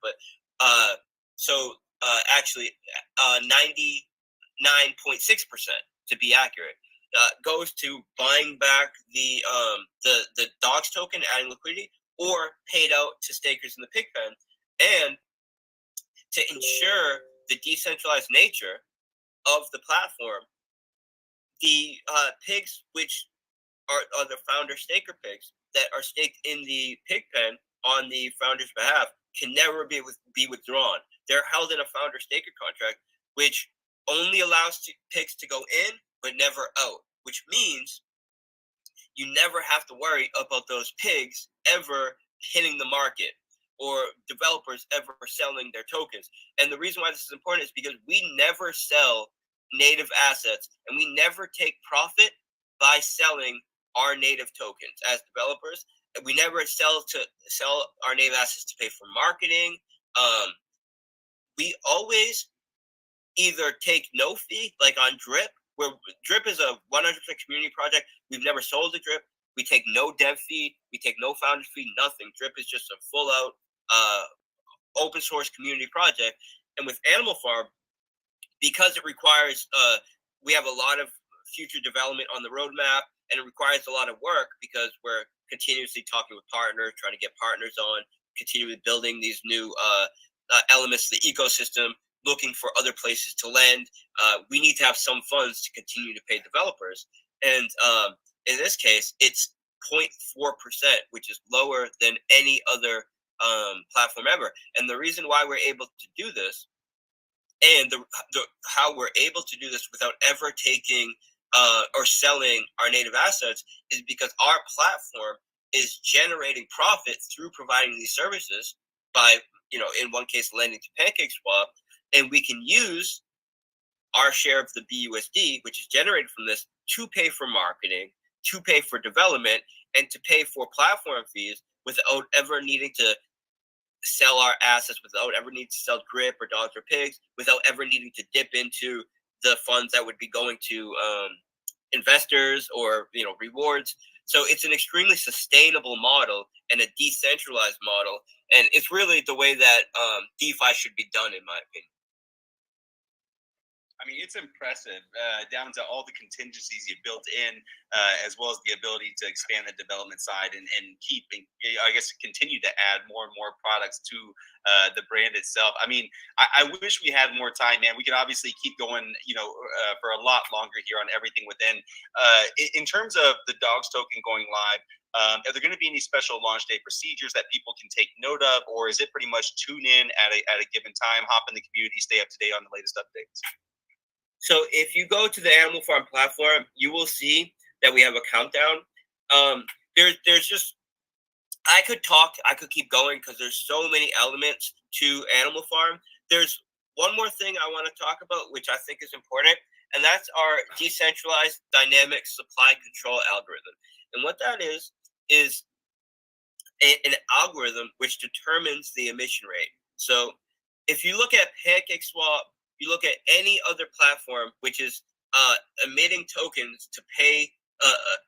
but actually, 99.6% to be accurate. Goes to buying back the dogs token, adding liquidity, or paid out to stakers in the pig pen. And to ensure the decentralized nature of the platform, the pigs, which are the founder staker pigs that are staked in the pig pen on the founder's behalf, can never be withdrawn. They're held in a founder staker contract, which only allows pigs to go in but never out, which means you never have to worry about those pigs ever hitting the market or developers ever selling their tokens. And the reason why this is important is because we never sell native assets, and we never take profit by selling our native tokens as developers. We never sell our native assets to pay for marketing. We always either take no fee, like on Drip, where Drip is a 100% community project. We've never sold a Drip. We take no dev fee. We take no founder fee, nothing. Drip is just a full out open source community project. And with Animal Farm, because it requires, we have a lot of future development on the roadmap, and it requires a lot of work because we're continuously talking with partners, trying to get partners on, continually building these new elements of the ecosystem, looking for other places to lend. We need to have some funds to continue to pay developers. And in this case, it's 0.4%, which is lower than any other platform ever. And the reason why we're able to do this, and how we're able to do this without ever taking or selling our native assets, is because our platform is generating profit through providing these services by, in one case, lending to PancakeSwap, and we can use our share of the BUSD, which is generated from this, to pay for marketing, to pay for development, and to pay for platform fees without ever needing to sell our assets, without ever needing to sell Drip or dogs or pigs, without ever needing to dip into the funds that would be going to investors or rewards. So it's an extremely sustainable model and a decentralized model, and it's really the way that DeFi should be done, in my opinion. I mean, it's impressive, down to all the contingencies you built in, as well as the ability to expand the development side and continue to add more and more products to the brand itself. I mean, I wish we had more time, man. We could obviously keep going, for a lot longer here on everything within. In terms of the dogs token going live, are there going to be any special launch day procedures that people can take note of, or is it pretty much tune in at a given time, hop in the community, stay up to date on the latest updates? So if you go to the Animal Farm platform, you will see that we have a countdown. There's just, I could keep going because there's so many elements to Animal Farm. There's one more thing I want to talk about, which I think is important, and that's our decentralized dynamic supply control algorithm. And what that is an algorithm which determines the emission rate. So if you look at PancakeSwap, you look at any other platform which is emitting tokens to pay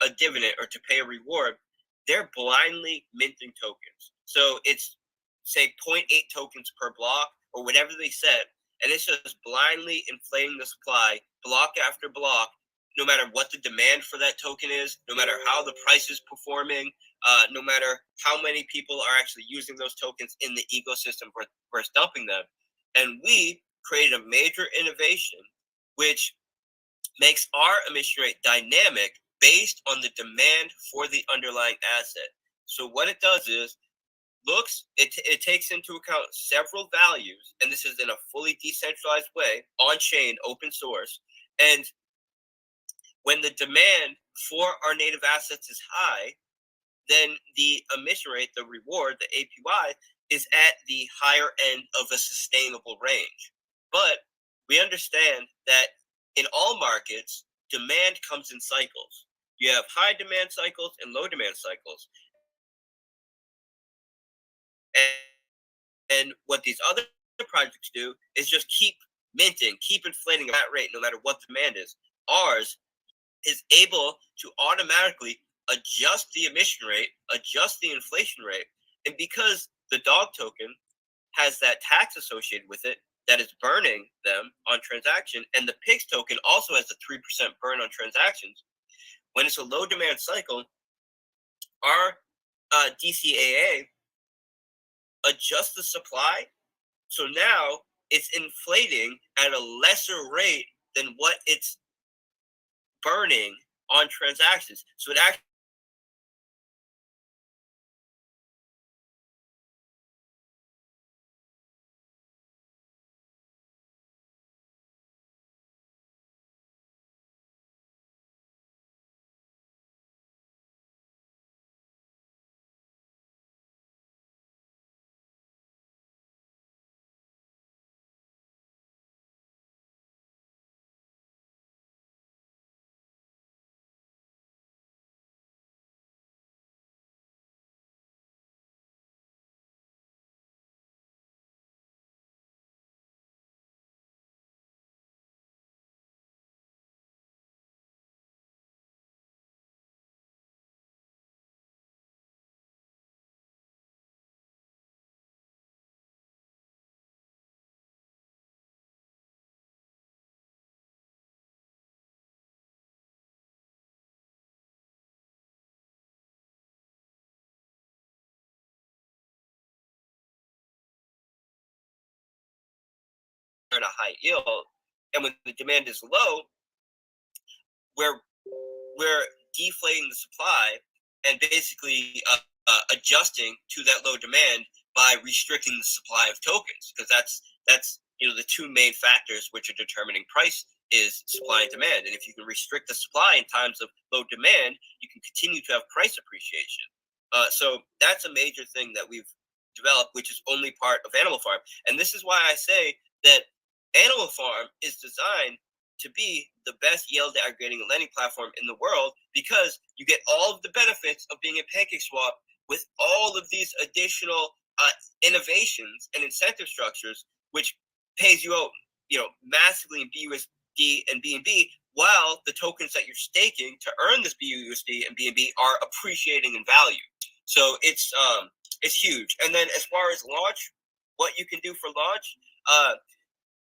a dividend or to pay a reward, they're blindly minting tokens. So it's, say, 0.8 tokens per block or whatever they set, and it's just blindly inflating the supply block after block, no matter what the demand for that token is, no matter how the price is performing, no matter how many people are actually using those tokens in the ecosystem versus dumping them. And we created a major innovation which makes our emission rate dynamic based on the demand for the underlying asset. So what it does is it takes into account several values, and this is in a fully decentralized way, on chain, open source. And when the demand for our native assets is high, then the emission rate, the reward, the APY, is at the higher end of a sustainable range. But we understand that in all markets, demand comes in cycles. You have high demand cycles and low demand cycles. And what these other projects do is just keep minting, keep inflating that rate no matter what demand is. Ours is able to automatically adjust the emission rate, adjust the inflation rate. And because the dog token has that tax associated with it that is burning them on transaction, and the pigs token also has a 3% burn on transactions, when it's a low demand cycle, our DCAA adjusts the supply. So now it's inflating at a lesser rate than what it's burning on transactions. So it actually earn a high yield, and when the demand is low, we're deflating the supply and basically adjusting to that low demand by restricting the supply of tokens, because that's the two main factors which are determining price is supply and demand. And if you can restrict the supply in times of low demand, you can continue to have price appreciation. So that's a major thing that we've developed, which is only part of Animal Farm. And this is why I say that Animal Farm is designed to be the best yield aggregating lending platform in the world, because you get all of the benefits of being a PancakeSwap with all of these additional innovations and incentive structures, which pays you out, massively in BUSD and BNB, while the tokens that you're staking to earn this BUSD and BNB are appreciating in value. So it's huge. And then as far as launch, what you can do for launch,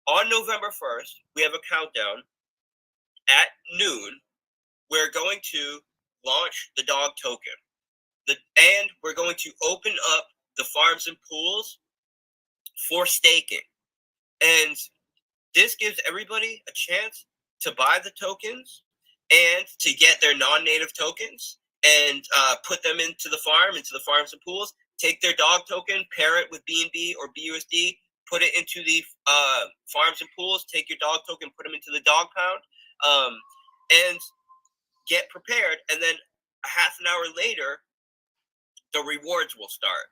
on November 1st, we have a countdown. At noon, we're going to launch the dog token. And we're going to open up the farms and pools for staking. And this gives everybody a chance to buy the tokens and to get their non-native tokens and put them into the farms and pools, take their dog token, pair it with BNB or BUSD, put it into the farms and pools, take your dog token, put them into the dog pound, and get prepared. And then a half an hour later, the rewards will start.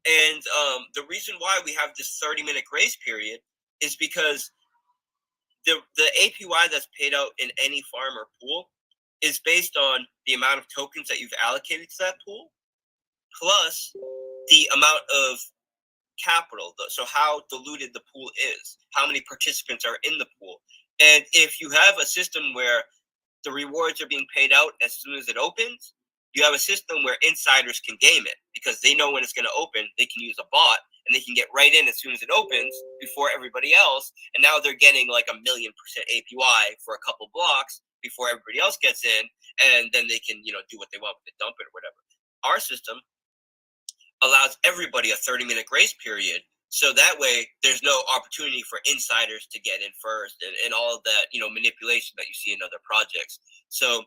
And the reason why we have this 30-minute grace period is because the APY that's paid out in any farm or pool is based on the amount of tokens that you've allocated to that pool, plus the amount of capital, so how diluted the pool is, how many participants are in the pool. And if you have a system where the rewards are being paid out as soon as it opens, you have a system where insiders can game it, because they know when it's going to open. They can use a bot and they can get right in as soon as it opens before everybody else. And now they're getting like 1,000,000% APY for a couple blocks before everybody else gets in. And then they can, do what they want with it, dump it or whatever. Our system allows everybody a 30-minute grace period. So that way there's no opportunity for insiders to get in first and all of that, manipulation that you see in other projects. So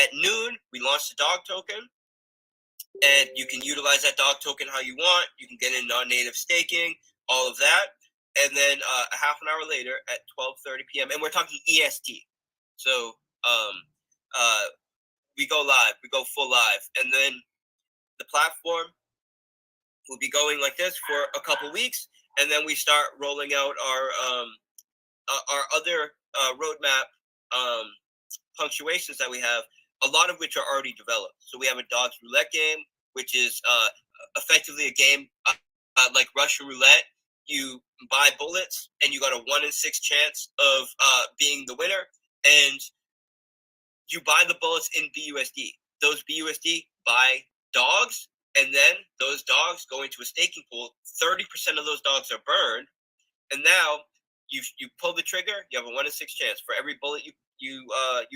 at noon, we launched the dog token, and you can utilize that dog token how you want. You can get in non-native staking, all of that. And then a half an hour later at 12:30 p.m., and we're talking EST. So we go live, we go full live. And then the platform will be going like this for a couple weeks. And then we start rolling out our other roadmap punctuations that we have, a lot of which are already developed. So we have a dogs roulette game, which is effectively a game like Russian roulette. You buy bullets, and you got a 1 in 6 chance of being the winner, and you buy the bullets in BUSD. Those BUSD buy dogs, and then those dogs go into a staking pool. 30% of those dogs are burned, and now you pull the trigger. You have a 1 in 6 chance for every bullet you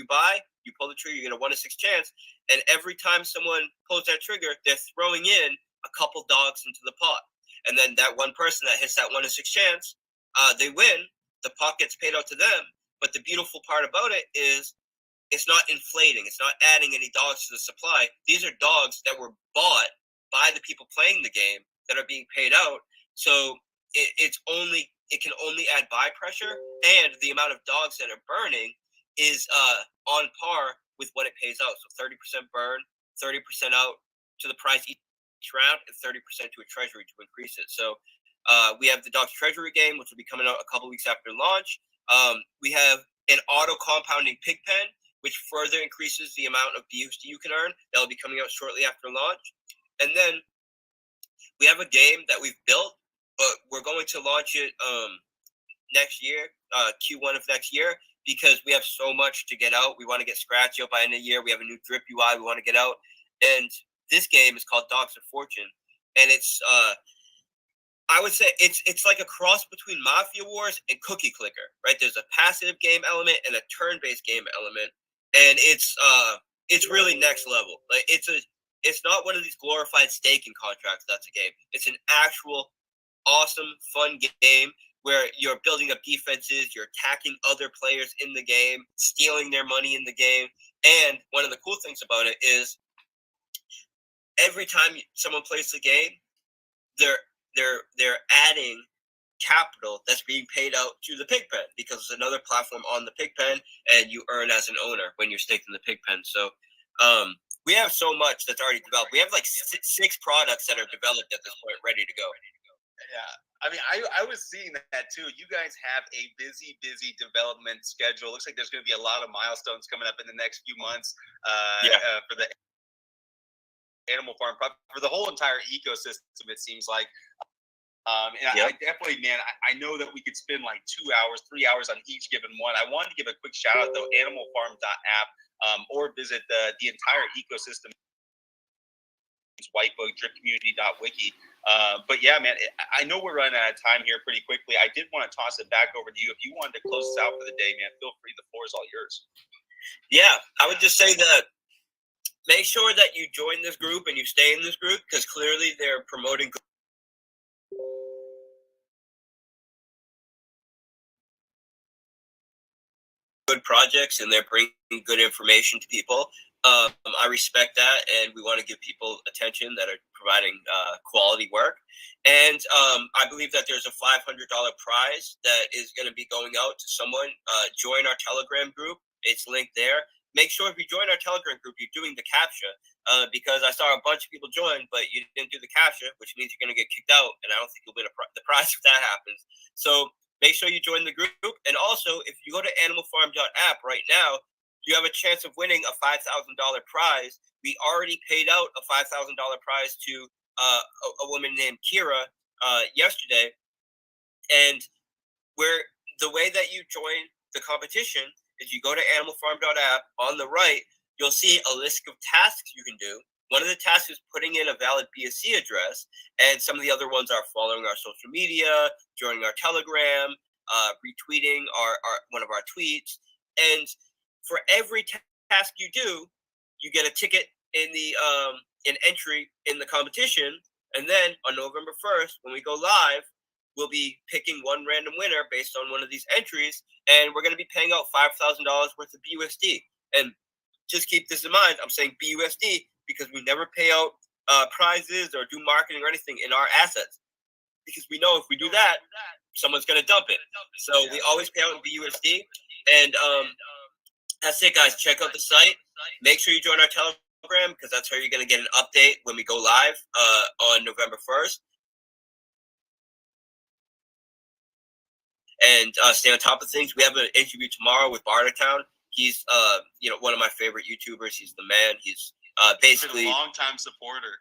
buy. You pull the trigger, you get a 1 in 6 chance, and every time someone pulls that trigger, they're throwing in a couple dogs into the pot. And then that one person that hits that 1 in 6 chance, they win. The pot gets paid out to them. But the beautiful part about it is it's not inflating. It's not adding any dogs to the supply. These are dogs that were bought by the people playing the game that are being paid out. So it can only add buy pressure, and the amount of dogs that are burning is on par with what it pays out. So 30% burn, 30% out to the prize each round, and 30% to a treasury to increase it. So we have the Dogs Treasury game, which will be coming out a couple weeks after launch. We have an auto compounding pig pen, which further increases the amount of BUSD you can earn. That will be coming out shortly after launch. And then we have a game that we've built, but we're going to launch it next year, Q1 of next year, because we have so much to get out. We want to get Scratchy out by the end of the year. We have a new drip UI we want to get out. And this game is called Dogs of Fortune. And it's, I would say it's like a cross between Mafia Wars and Cookie Clicker, right? There's a passive game element and a turn-based game element. And it's really next level. Like it's not one of these glorified staking contracts that's a game. It's an actual awesome, fun game where you're building up defenses, you're attacking other players in the game, stealing their money in the game. And one of the cool things about it is every time someone plays the game, they're adding capital that's being paid out to the Pigpen, because it's another platform on the Pigpen, and you earn as an owner when you're staked in the Pigpen. So we have so much that's already developed. We have like six products that are developed at this point, ready to go. Yeah. I mean, I was seeing that too. You guys have a busy development schedule. Looks like there's going to be a lot of milestones coming up in the next few months for the Animal Farm, for the whole entire ecosystem, it seems like. I definitely, man, I know that we could spend like 2 hours, 3 hours on each given one. I wanted to give a quick shout out though, animalfarm.app, or visit the entire ecosystem, Whitebook, dripcommunity.wiki. But yeah, man, I know we're running out of time here pretty quickly. I did want to toss it back over to you. If you wanted to close us out for the day, man, feel free. The floor is all yours. Yeah, I would just say that make sure that you join this group and you stay in this group, because clearly they're promoting good projects and they're bringing good information to people. I respect that, and we want to give people attention that are providing quality work. And I believe that there's a $500 prize that is going to be going out to someone. Join our Telegram group. It's linked there. Make sure if you join our Telegram group, you're doing the CAPTCHA, because I saw a bunch of people join, but you didn't do the CAPTCHA, which means you're going to get kicked out, and I don't think you'll win the prize if that happens. So make sure you join the group. And also, if you go to animalfarm.app right now, you have a chance of winning a $5,000 prize. We already paid out a $5,000 prize to a woman named Kira yesterday. And the way that you join the competition is you go to animalfarm.app. On the right, you'll see a list of tasks you can do. One of the tasks is putting in a valid BSC address, and some of the other ones are following our social media, joining our Telegram, retweeting one of our tweets. And for every task you do, you get a ticket in the an entry in the competition. And then on November 1st, when we go live, we'll be picking one random winner based on one of these entries, and we're going to be paying out $5,000 worth of BUSD. And just keep this in mind. I'm saying BUSD because we never pay out prizes or do marketing or anything in our assets, because we know if we do that, someone's going to dump it. So we always pay out in BUSD. And that's it, guys. Check out the site. Make sure you join our Telegram, because that's how you're going to get an update when we go live on November 1st. And stay on top of things. We have an interview tomorrow with Bartertown. He's one of my favorite YouTubers. He's the man. He's basically a long-time supporter.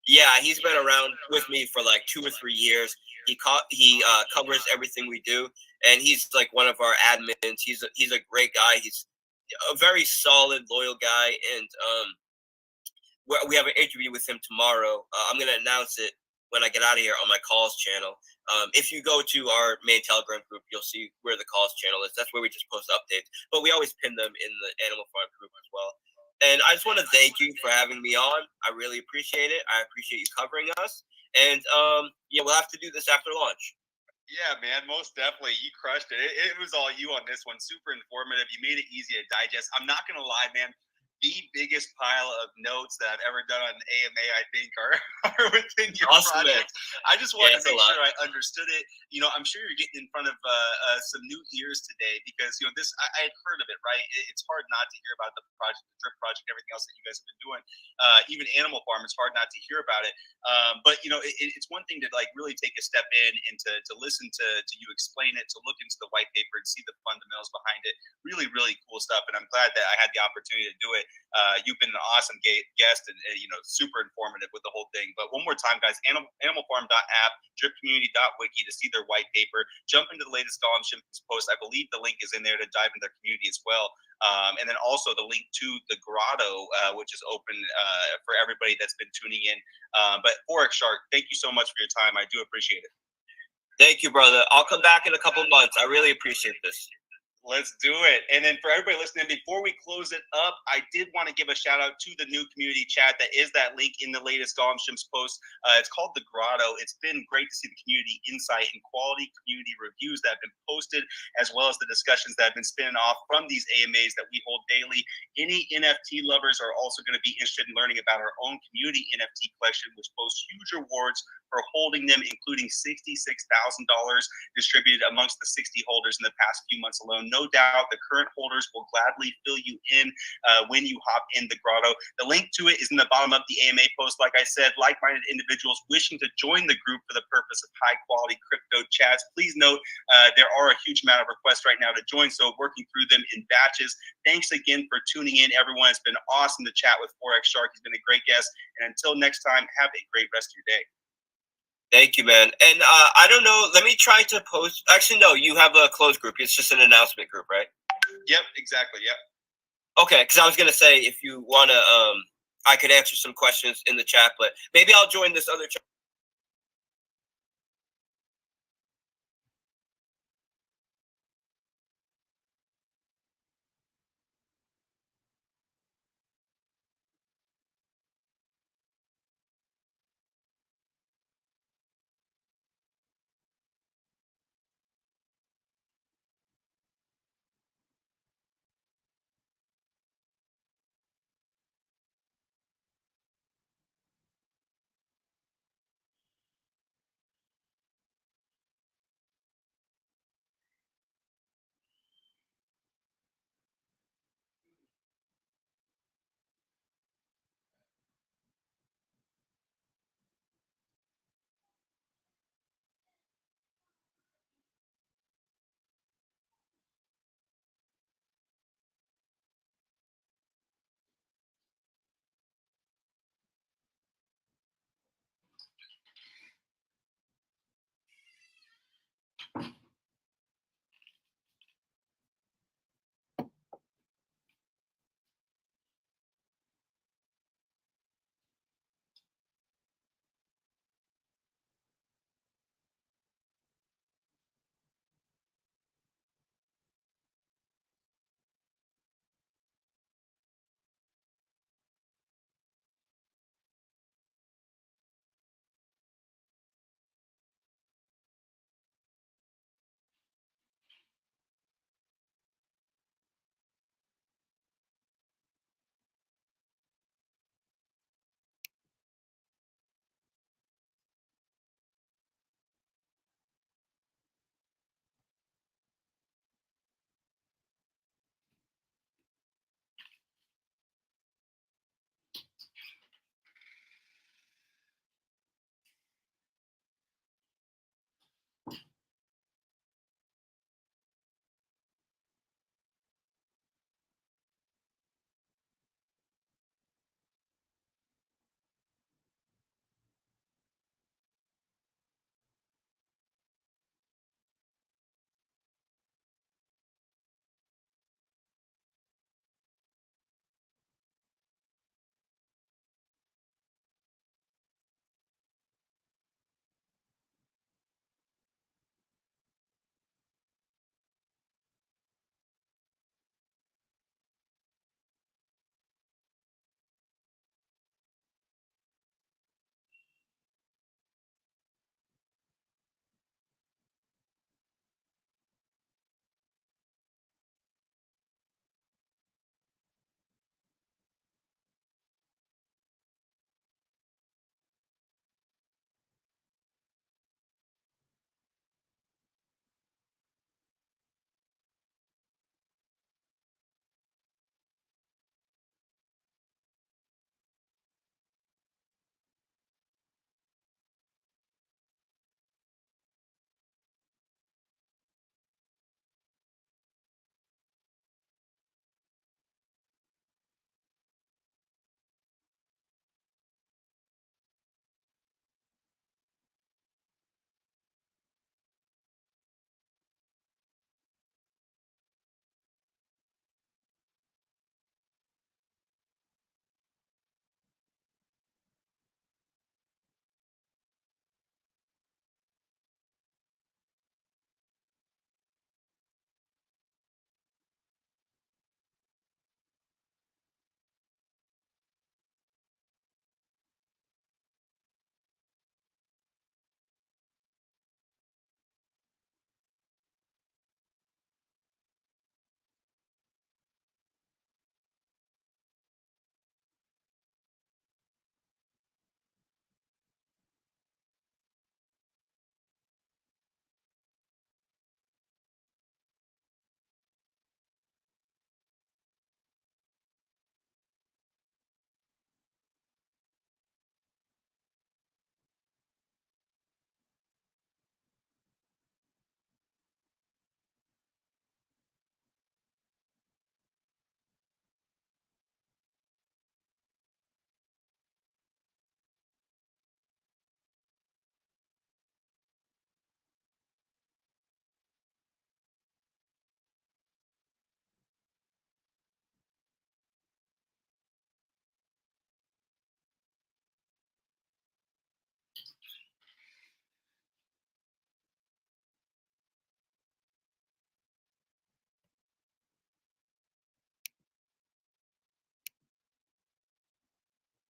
Yeah, he's been around with me for like 2 or 3 years. He covers everything we do, and he's like one of our admins. He's a great guy. He's a very solid, loyal guy, and we have an interview with him tomorrow. I'm gonna announce it when I get out of here on my calls channel. If you go to our main Telegram group, you'll see where the calls channel is. That's where we just post updates, but we always pin them in the Animal Farm group as well. And I just want to thank you for having me on. I really appreciate it. I appreciate you covering us. And we'll have to do this after launch. Yeah, man, most definitely. You crushed it. It was all you on this one. Super informative. You made it easy to digest. I'm not gonna lie, man. The biggest pile of notes that I've ever done on an AMA, I think, are within your awesome, project. I just wanted to make sure I understood it. I'm sure you're getting in front of some new ears today, because this I had heard of it, right? It's hard not to hear about the project, the drip project, everything else that you guys have been doing. Even Animal Farm, it's hard not to hear about it. But it's one thing to like really take a step in and to listen to you explain it, to look into the white paper and see the fundamentals behind it. Really, really cool stuff, and I'm glad that I had the opportunity to do it. You've been an awesome guest, and super informative with the whole thing. But one more time, guys, animalfarm.app, dripcommunity.wiki to see their white paper. Jump into the latest Gollum Shimpkins post. I believe the link is in there to dive into their community as well. And then also the link to the grotto, which is open for everybody that's been tuning in. But Forex Shark, thank you so much for your time. I do appreciate it. Thank you, brother. I'll come back in a couple months. I really appreciate this. Let's do it. And then for everybody listening, before we close it up, I did want to give a shout out to the new community chat. That is that link in the latest Gollum Shimps post. It's called The Grotto. It's been great to see the community insight and quality community reviews that have been posted, as well as the discussions that have been spinning off from these AMAs that we hold daily. Any NFT lovers are also going to be interested in learning about our own community NFT collection, which boasts huge rewards for holding them, including $66,000 distributed amongst the 60 holders in the past few months alone. No doubt the current holders will gladly fill you in when you hop in the grotto. The link to it is in the bottom of the AMA post. Like I said, like-minded individuals wishing to join the group for the purpose of high-quality crypto chats. Please note there are a huge amount of requests right now to join, so working through them in batches. Thanks again for tuning in, everyone. It's been awesome to chat with Forex Shark. He's been a great guest. And until next time, have a great rest of your day. Thank you, man. And I don't know, let me try to post. Actually, no, you have a closed group. It's just an announcement group, right? Yep, exactly. Yep. Okay, because I was going to say, if you want to, I could answer some questions in the chat, but maybe I'll join this other chat.